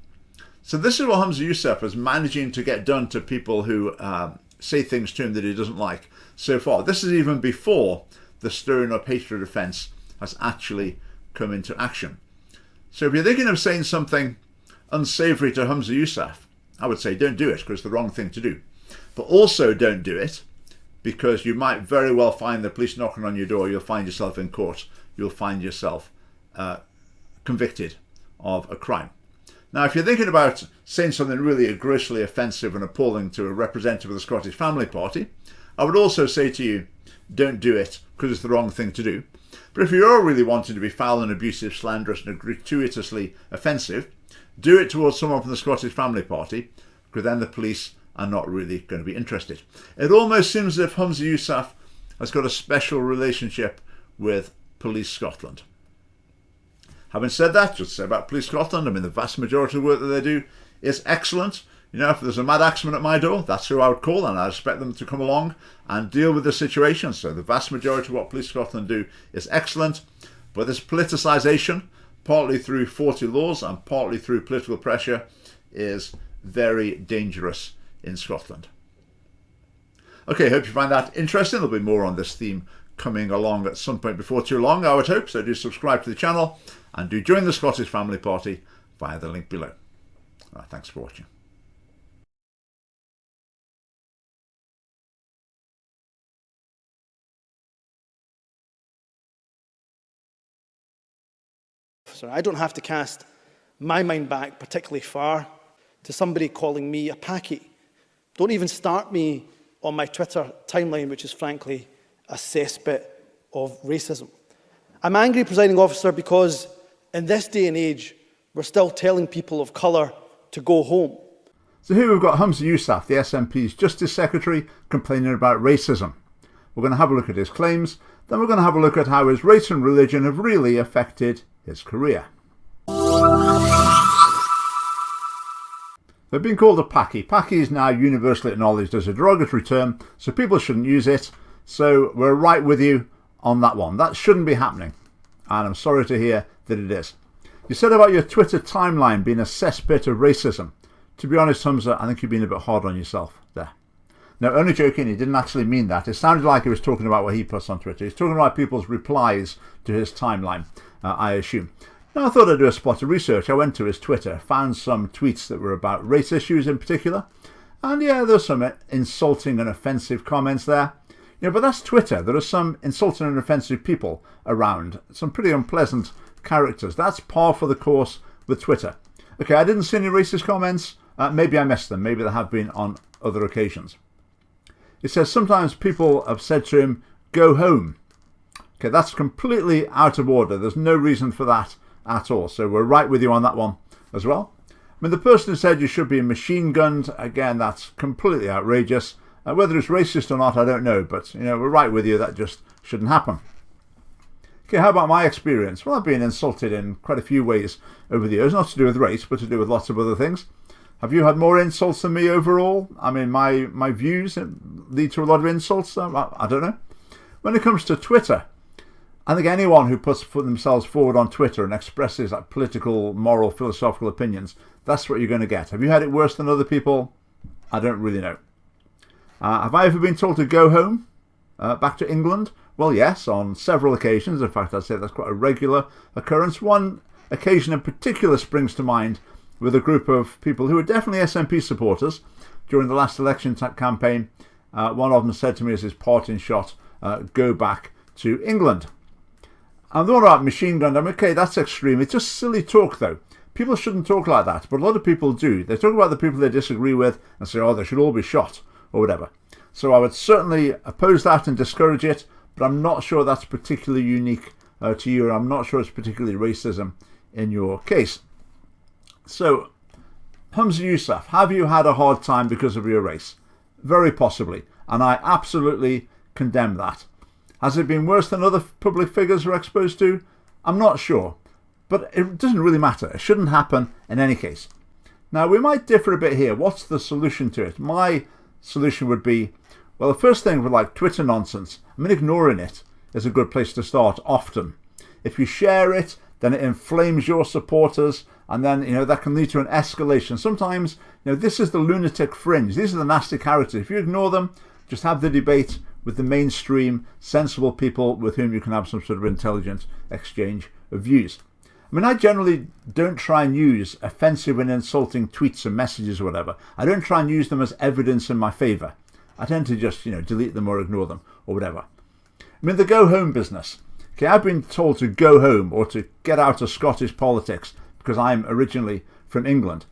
So this is what Humza Yousaf is managing to get done to people who say things to him that he doesn't like so far. This is even before the stirring up hatred offence has actually come into action. So if you're thinking of saying something unsavoury to Humza Yousaf, I would say don't do it, because it's the wrong thing to do. But also don't do it because you might very well find the police knocking on your door, you'll find yourself in court, you'll find yourself convicted of a crime. Now, if you're thinking about saying something really grossly offensive and appalling to a representative of the Scottish Family Party, I would also say to you, don't do it because it's the wrong thing to do. But if you're really wanting to be foul and abusive, slanderous and gratuitously offensive, do it towards someone from the Scottish Family Party, because then the police are not really going to be interested. It almost seems as if Humza Yousaf has got a special relationship with Police Scotland. Having said that, just say about Police Scotland, I mean, the vast majority of the work that they do is excellent. You know, if there's a mad axeman at my door, that's who I would call, and I expect them to come along and deal with the situation. So the vast majority of what Police Scotland do is excellent. But this politicisation, partly through 40 laws and partly through political pressure, is very dangerous in Scotland. Okay, hope you find that interesting. There'll be more on this theme coming along at some point before too long, I would hope. So do subscribe to the channel and do join the Scottish Family Party via the link below. Thanks for watching. So I don't have to cast my mind back particularly far to somebody calling me a packy. Don't even start me on my Twitter timeline, which is frankly a cesspit of racism. I'm angry, Presiding Officer, because in this day and age, we're still telling people of colour to go home. So here we've got Humza Yousaf, the SNP's Justice Secretary, complaining about racism. We're going to have a look at his claims, then we're going to have a look at how his race and religion have really affected his career. They've been called a packy. Packy is now universally acknowledged as a derogatory term, so people shouldn't use it. So we're right with you on that one. That shouldn't be happening. And I'm sorry to hear that it is. You said about your Twitter timeline being a cesspit of racism. To be honest, Humza, I think you've been a bit hard on yourself there. No, only joking, he didn't actually mean that. It sounded like he was talking about what he puts on Twitter. He's talking about people's replies to his timeline, I assume. Now, I thought I'd do a spot of research. I went to his Twitter, found some tweets that were about race issues in particular. And yeah, there's some insulting and offensive comments there. You know, but that's Twitter. There are some insulting and offensive people around. Some pretty unpleasant characters. That's par for the course with Twitter. Okay, I didn't see any racist comments. Maybe I missed them. Maybe there have been on other occasions. It says sometimes people have said to him, go home. Okay, that's completely out of order. There's no reason for that at all. So we're right with you on that one as well. I mean, the person who said you should be machine gunned, again, that's completely outrageous. Whether it's racist or not, I don't know. But, you know, we're right with you. That just shouldn't happen. Okay, how about my experience? Well, I've been insulted in quite a few ways over the years, not to do with race, but to do with lots of other things. Have you had more insults than me overall? I mean, my views lead to a lot of insults. I don't know. When it comes to Twitter, I think anyone who puts themselves forward on Twitter and expresses like political, moral, philosophical opinions, that's what you're going to get. Have you had it worse than other people? I don't really know. Have I ever been told to go home, back to England? Well, yes, on several occasions. In fact, I'd say that's quite a regular occurrence. One occasion in particular springs to mind with a group of people who were definitely SNP supporters during the last election campaign. One of them said to me as his parting shot, go back to England. And the one about machine gun, I mean, okay, that's extreme. It's just silly talk, though. People shouldn't talk like that, but a lot of people do. They talk about the people they disagree with and say, oh, they should all be shot, or whatever. So I would certainly oppose that and discourage it, but I'm not sure that's particularly unique to you, and I'm not sure it's particularly racism in your case. So, Humza Yousaf, have you had a hard time because of your race? Very possibly, and I absolutely condemn that. Has it been worse than other public figures we're exposed to? I'm not sure, but it doesn't really matter. It shouldn't happen in any case. Now, we might differ a bit here. What's the solution to it? My solution would be, well, the first thing with like Twitter nonsense, I mean, ignoring it is a good place to start often. If you share it, then it inflames your supporters, and then, that can lead to an escalation. Sometimes, this is the lunatic fringe. These are the nasty characters. If you ignore them, just have the debate with the mainstream, sensible people with whom you can have some sort of intelligent exchange of views. I mean, I generally don't try and use offensive and insulting tweets and messages or whatever. I don't try and use them as evidence in my favour. I tend to just, delete them or ignore them or whatever. I mean, the go home business. Okay, I've been told to go home or to get out of Scottish politics because I'm originally from England.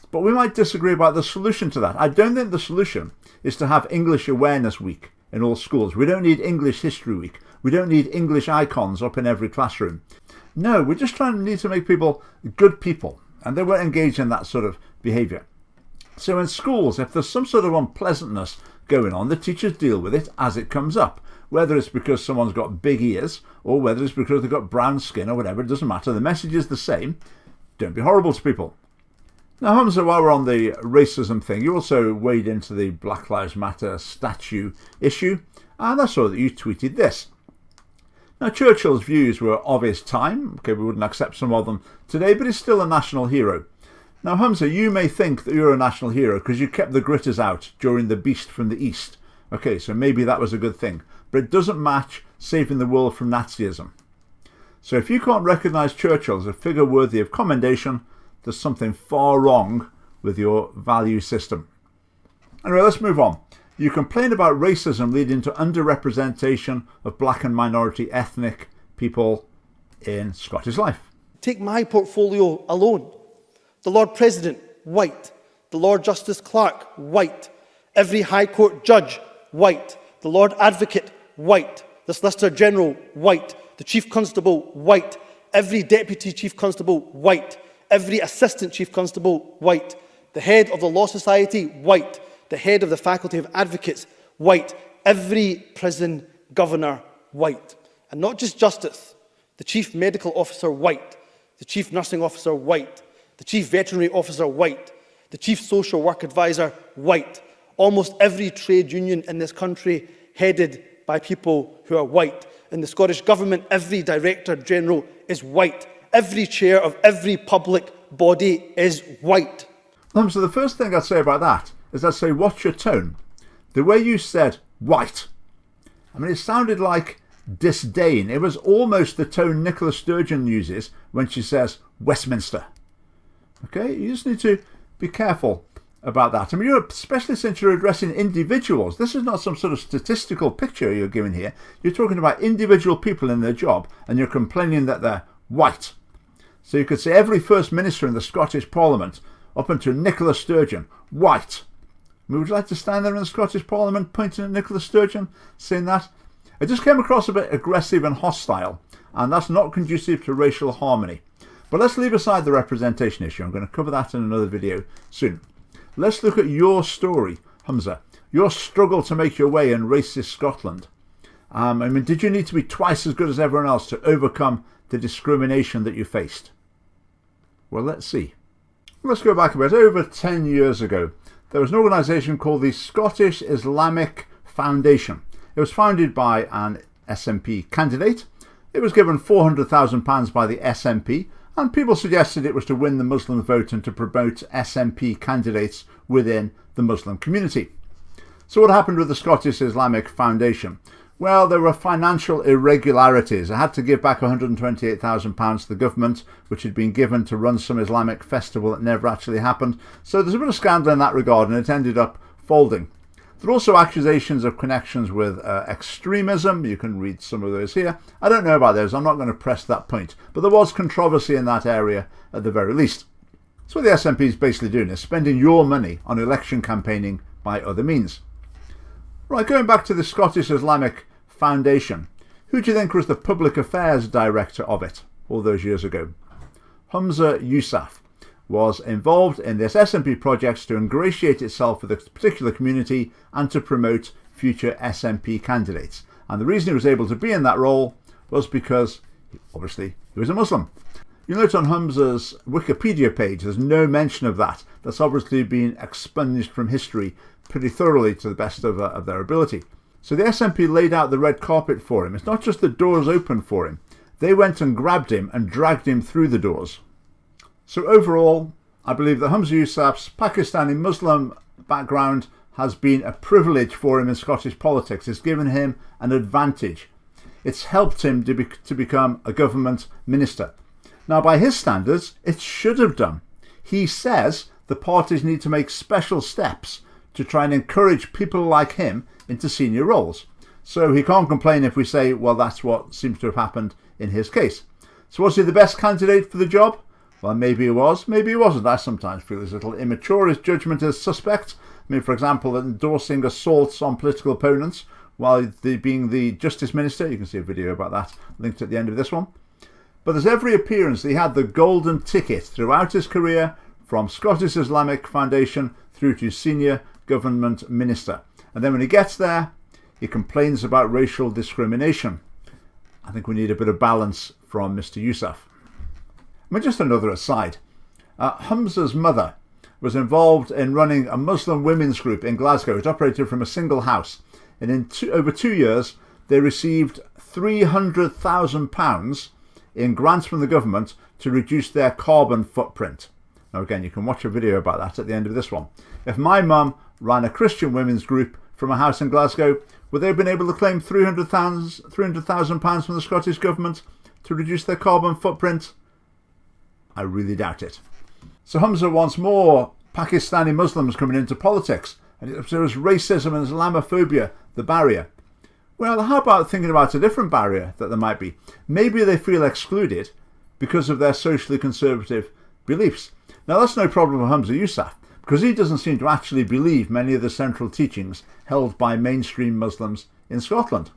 But we might disagree about the solution to that. I don't think the solution is to have English Awareness Week in all schools. We don't need English History Week. We don't need English icons up in every classroom. No, we're just need to make people good people, and they won't engage in that sort of behaviour. So in schools, if there's some sort of unpleasantness going on, the teachers deal with it as it comes up. Whether it's because someone's got big ears, or whether it's because they've got brown skin or whatever, it doesn't matter. The message is the same. Don't be horrible to people. Now, Humza, while we're on the racism thing, you also wade into the Black Lives Matter statue issue, and I saw that you tweeted this. Now, Churchill's views were of his time. Okay, we wouldn't accept some of them today, but he's still a national hero. Now, Humza, you may think that you're a national hero because you kept the gritters out during the Beast from the East. Okay, so maybe that was a good thing, but it doesn't match saving the world from Nazism. So if you can't recognise Churchill as a figure worthy of commendation, there's something far wrong with your value system. Anyway, let's move on. You complain about racism leading to underrepresentation of black and minority ethnic people in Scottish life. Take my portfolio alone. The Lord President, white. The Lord Justice Clerk, white. Every High Court judge, white. The Lord Advocate, white. The Solicitor General, white. The Chief Constable, white. Every Deputy Chief Constable, white. Every Assistant Chief Constable, white. The Head of the Law Society, white. The Head of the Faculty of Advocates, white. Every Prison Governor, white. And not just Justice. The Chief Medical Officer, white. The Chief Nursing Officer, white. The Chief Veterinary Officer, white. The Chief Social Work Advisor, white. Almost every trade union in this country headed by people who are white. In the Scottish Government, every Director General is white. Every chair of every public body is white. So the first thing I'd say about that is I'd say, watch your tone. The way you said white, I mean, it sounded like disdain. It was almost the tone Nicola Sturgeon uses when she says Westminster. Okay, you just need to be careful about that. I mean, especially since you're addressing individuals. This is not some sort of statistical picture you're giving here. You're talking about individual people in their job, and you're complaining that they're white. So you could say every First Minister in the Scottish Parliament, up until Nicola Sturgeon, white. I mean, would you like to stand there in the Scottish Parliament pointing at Nicola Sturgeon, saying that? It just came across a bit aggressive and hostile, and that's not conducive to racial harmony. But let's leave aside the representation issue. I'm going to cover that in another video soon. Let's look at your story, Humza, your struggle to make your way in racist Scotland. I mean, did you need to be twice as good as everyone else to overcome the discrimination that you faced? Well, let's see. Let's go back a bit. Over 10 years ago, there was an organisation called the Scottish Islamic Foundation. It was founded by an SNP candidate. It was given £400,000 by the SNP, and people suggested it was to win the Muslim vote and to promote SNP candidates within the Muslim community. So what happened with the Scottish Islamic Foundation? Well, there were financial irregularities. It had to give back £128,000 to the government, which had been given to run some Islamic festival that never actually happened. So there's a bit of scandal in that regard, and it ended up folding. There are also accusations of connections with extremism. You can read some of those here. I don't know about those. I'm not going to press that point. But there was controversy in that area at the very least. So what the SNP is basically doing is spending your money on election campaigning by other means. Right, going back to the Scottish Islamic Foundation, who do you think was the public affairs director of it all those years ago? Humza Yousaf was involved in this SNP project to ingratiate itself with a particular community and to promote future SNP candidates. And the reason he was able to be in that role was because, obviously, he was a Muslim. You'll note on Humza's Wikipedia page there's no mention of that. That's obviously been expunged from history pretty thoroughly to the best of their ability. So the SNP laid out the red carpet for him. It's not just the doors open for him. They went and grabbed him and dragged him through the doors. So overall, I believe that Humza Yousaf's Pakistani Muslim background has been a privilege for him in Scottish politics. It's given him an advantage. It's helped him to become a government minister. Now, by his standards, it should have done. He says the parties need to make special steps to try and encourage people like him into senior roles. So he can't complain if we say, well, that's what seems to have happened in his case. So was he the best candidate for the job? Well, maybe he was, maybe he wasn't. I sometimes feel he's a little immature. His judgment is suspect. I mean, for example, endorsing assaults on political opponents while being the Justice Minister. You can see a video about that linked at the end of this one. But there's every appearance that he had the golden ticket throughout his career, from Scottish Islamic Foundation through to senior government minister. And then when he gets there, he complains about racial discrimination. I think we need a bit of balance from Mr. Yousaf. I mean, just another aside. Humza's mother was involved in running a Muslim women's group in Glasgow. It operated from a single house. And in over 2 years, they received £300,000 in grants from the government to reduce their carbon footprint. Now, again, you can watch a video about that at the end of this one. If my mum ran a Christian women's group from a house in Glasgow, would they have been able to claim £300,000 from the Scottish government to reduce their carbon footprint? I really doubt it. So Humza wants more Pakistani Muslims coming into politics, and so is racism and Islamophobia the barrier. Well, how about thinking about a different barrier that there might be? Maybe they feel excluded because of their socially conservative beliefs. Now, that's no problem for Humza Yousaf, because he doesn't seem to actually believe many of the central teachings held by mainstream Muslims in Scotland.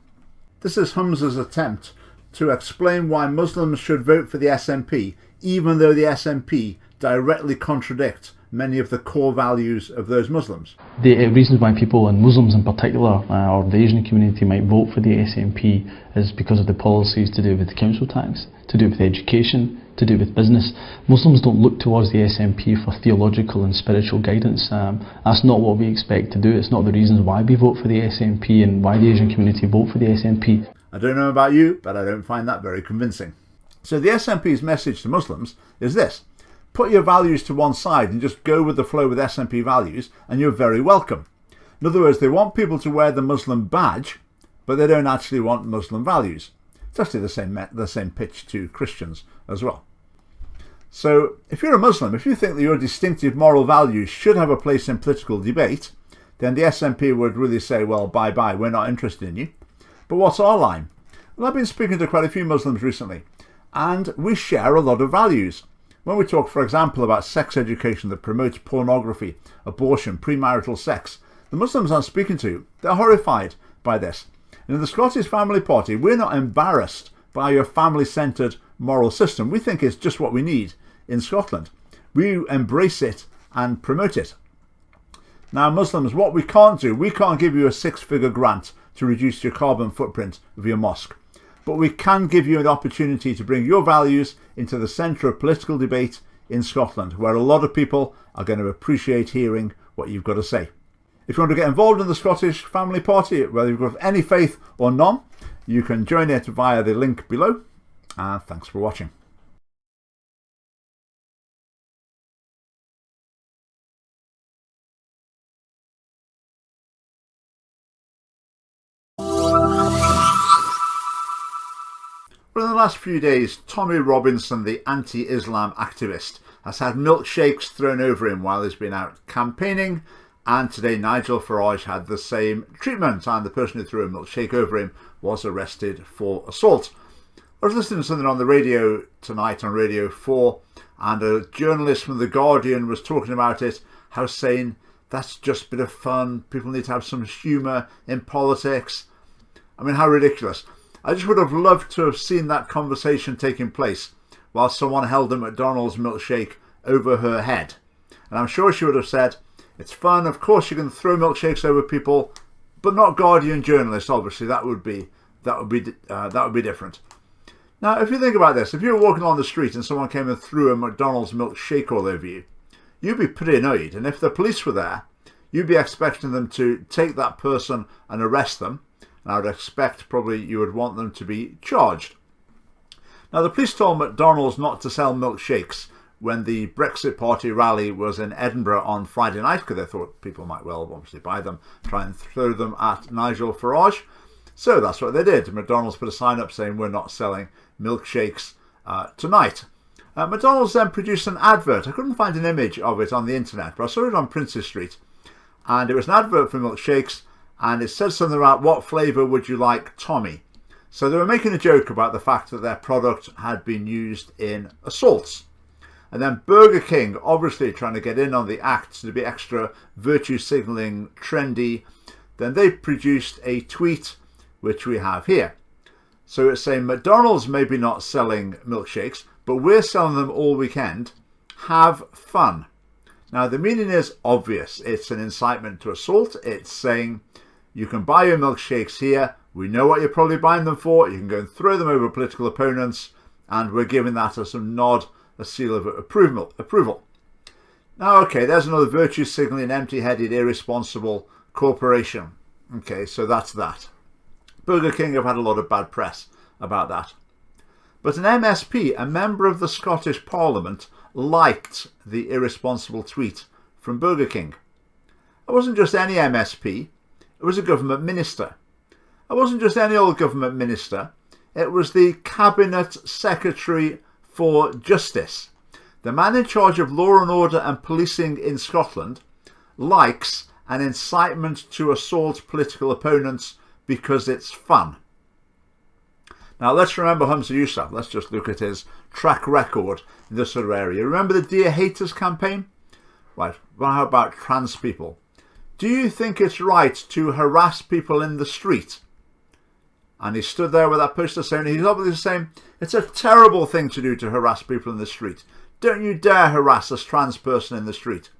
This is Humza's attempt to explain why Muslims should vote for the SNP, even though the SNP directly contradict many of the core values of those Muslims. The reasons why people, and Muslims in particular, or the Asian community might vote for the SNP is because of the policies to do with council tax, to do with education, to do with business. Muslims don't look towards the SNP for theological and spiritual guidance. That's not what we expect to do. It's not the reasons why we vote for the SNP and why the Asian community vote for the SNP. I don't know about you, but I don't find that very convincing. So the SNP's message to Muslims is this: put your values to one side and just go with the flow with SNP values, and you're very welcome. In other words, they want people to wear the Muslim badge, but they don't actually want Muslim values. It's actually the same pitch to Christians as well. So if you're a Muslim, if you think that your distinctive moral values should have a place in political debate, then the SNP would really say, well, bye-bye, we're not interested in you. But what's our line? Well, I've been speaking to quite a few Muslims recently, and we share a lot of values. When we talk, for example, about sex education that promotes pornography, abortion, premarital sex, the Muslims I'm speaking to, they're horrified by this. And in the Scottish Family Party, we're not embarrassed by your family-centred moral system. We think it's just what we need in Scotland. We embrace it and promote it. Now, Muslims, what we can't do, we can't give you a 6-figure grant to reduce your carbon footprint of your mosque. But we can give you an opportunity to bring your values into the centre of political debate in Scotland, where a lot of people are going to appreciate hearing what you've got to say. If you want to get involved in the Scottish Family Party, whether you've got any faith or none, you can join it via the link below. Thanks for watching. Well, in the last few days, Tommy Robinson, the anti-Islam activist, has had milkshakes thrown over him while he's been out campaigning, and today Nigel Farage had the same treatment, and the person who threw a milkshake over him was arrested for assault. I was listening to something on the radio tonight on Radio 4, and a journalist from The Guardian was talking about it, how saying that's just a bit of fun, people need to have some humour in politics. I mean, how ridiculous. I just would have loved to have seen that conversation taking place while someone held a McDonald's milkshake over her head. And I'm sure she would have said, it's fun, of course you can throw milkshakes over people, but not Guardian journalists, obviously. That would be different. Now, if you think about this, if you were walking on the street and someone came and threw a McDonald's milkshake all over you, you'd be pretty annoyed. And if the police were there, you'd be expecting them to take that person and arrest them. And I would expect probably you would want them to be charged. Now, the police told McDonald's not to sell milkshakes when the Brexit Party rally was in Edinburgh on Friday night, because they thought people might well obviously buy them, try and throw them at Nigel Farage. So that's what they did. McDonald's put a sign up saying we're not selling milkshakes tonight. McDonald's then produced an advert. I couldn't find an image of it on the internet, but I saw it on Princes Street. And it was an advert for milkshakes, and it said something about what flavour would you like, Tommy. So they were making a joke about the fact that their product had been used in assaults. And then Burger King, obviously trying to get in on the act to be extra virtue signalling trendy, then they produced a tweet which we have here. So it's saying McDonald's maybe not selling milkshakes, but we're selling them all weekend. Have fun. Now the meaning is obvious. It's an incitement to assault. It's saying you can buy your milkshakes here. We know what you're probably buying them for. You can go and throw them over political opponents, and we're giving that as a nod, a seal of approval. Now, okay, there's another virtue signalling, empty-headed, irresponsible corporation. Okay, so that's that. Burger King have had a lot of bad press about that. But an MSP, a member of the Scottish Parliament, liked the irresponsible tweet from Burger King. It wasn't just any MSP. It was a government minister. It wasn't just any old government minister. It was the Cabinet Secretary for Justice. The man in charge of law and order and policing in Scotland likes an incitement to assault political opponents because it's fun. Now let's remember Humza Yousaf. Let's just look at his track record in this sort of area. Remember the Dear Haters campaign? Right, well, how about trans people? Do you think it's right to harass people in the street? And he stood there with that poster saying, he's obviously saying, it's a terrible thing to do to harass people in the street. Don't you dare harass a trans person in the street.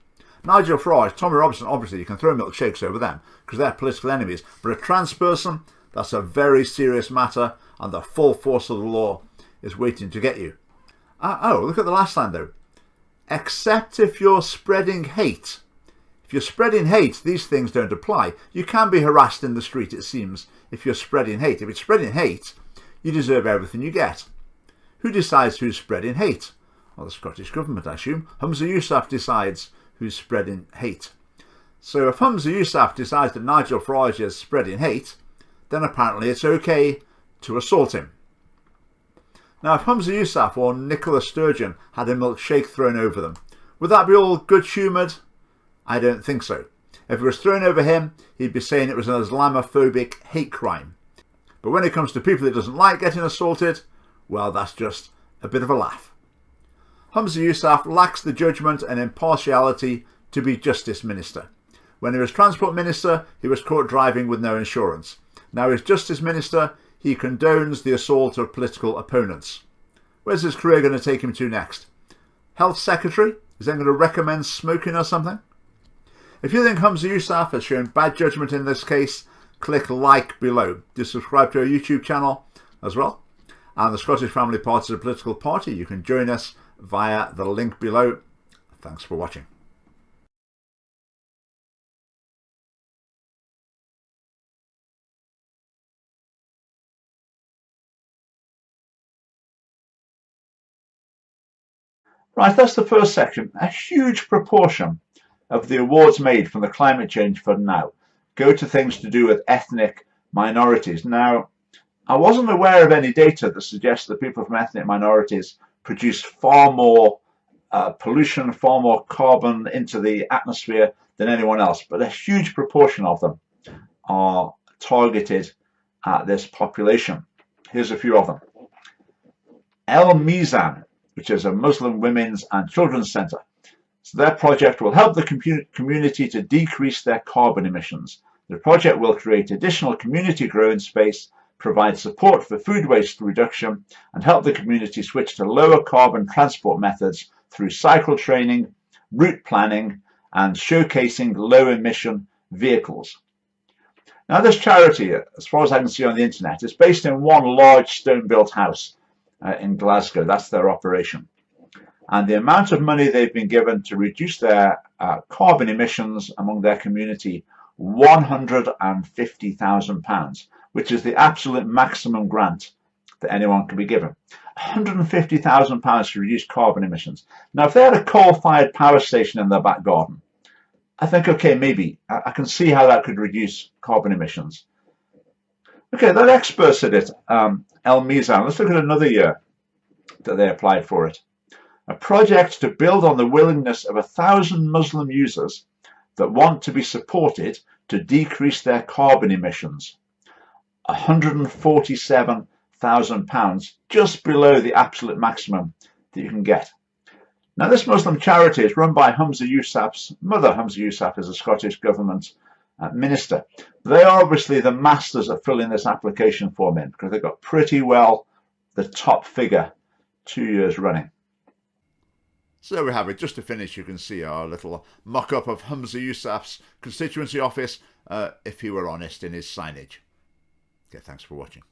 Nigel Farage, Tommy Robinson, obviously you can throw milkshakes over them because they're political enemies. But a trans person, that's a very serious matter, and the full force of the law is waiting to get you. Oh, look at the last line though. Except if you're spreading hate. If you're spreading hate, these things don't apply. You can be harassed in the street, it seems, if you're spreading hate. If it's spreading hate, you deserve everything you get. Who decides who's spreading hate? Well, the Scottish Government, I assume. Humza Yousaf decides who's spreading hate. So if Humza Yousaf decides that Nigel Farage is spreading hate, then apparently it's okay to assault him. Now, if Humza Yousaf or Nicola Sturgeon had a milkshake thrown over them, would that be all good-humoured? I don't think so. If it was thrown over him, he'd be saying it was an Islamophobic hate crime. But when it comes to people that doesn't like getting assaulted, well, that's just a bit of a laugh. Humza Yousaf lacks the judgment and impartiality to be Justice Minister. When he was Transport Minister, he was caught driving with no insurance. Now as Justice Minister, he condones the assault of political opponents. Where's his career going to take him to next? Health Secretary? Is he going to recommend smoking or something? If you think Humza Yousaf has shown bad judgment in this case, click like below. Do subscribe to our YouTube channel as well. And the Scottish Family Party is a political party. You can join us via the link below. Thanks for watching. Right, that's the first section. A huge proportion of the awards made from the Climate Change Fund now go to things to do with ethnic minorities. Now, I wasn't aware of any data that suggests that people from ethnic minorities produce far more pollution, far more carbon into the atmosphere than anyone else, but a huge proportion of them are targeted at this population. Here's a few of them. El Mizan, which is a Muslim women's and children's centre. So their project will help the community to decrease their carbon emissions. The project will create additional community growing space, provide support for food waste reduction, and help the community switch to lower carbon transport methods through cycle training, route planning, and showcasing low emission vehicles. Now, this charity, as far as I can see on the internet, is based in one large stone-built house in Glasgow. That's their operation. And the amount of money they've been given to reduce their carbon emissions among their community, £150,000, which is the absolute maximum grant that anyone can be given. £150,000 to reduce carbon emissions. Now, if they had a coal-fired power station in their back garden, I think, okay, maybe I can see how that could reduce carbon emissions. Okay, they're experts at it. El Mizan. Let's look at another year that they applied for it. A project to build on the willingness of 1,000 Muslim users that want to be supported to decrease their carbon emissions. £147,000, just below the absolute maximum that you can get. Now, this Muslim charity is run by Humza Yousaf's mother. Humza Yousaf is a Scottish government minister. They are obviously the masters at filling this application form in, because they got pretty well the top figure 2 years running. So there we have it. Just to finish, you can see our little mock-up of Humza Yousaf's constituency office, if he were honest in his signage. Okay, thanks for watching.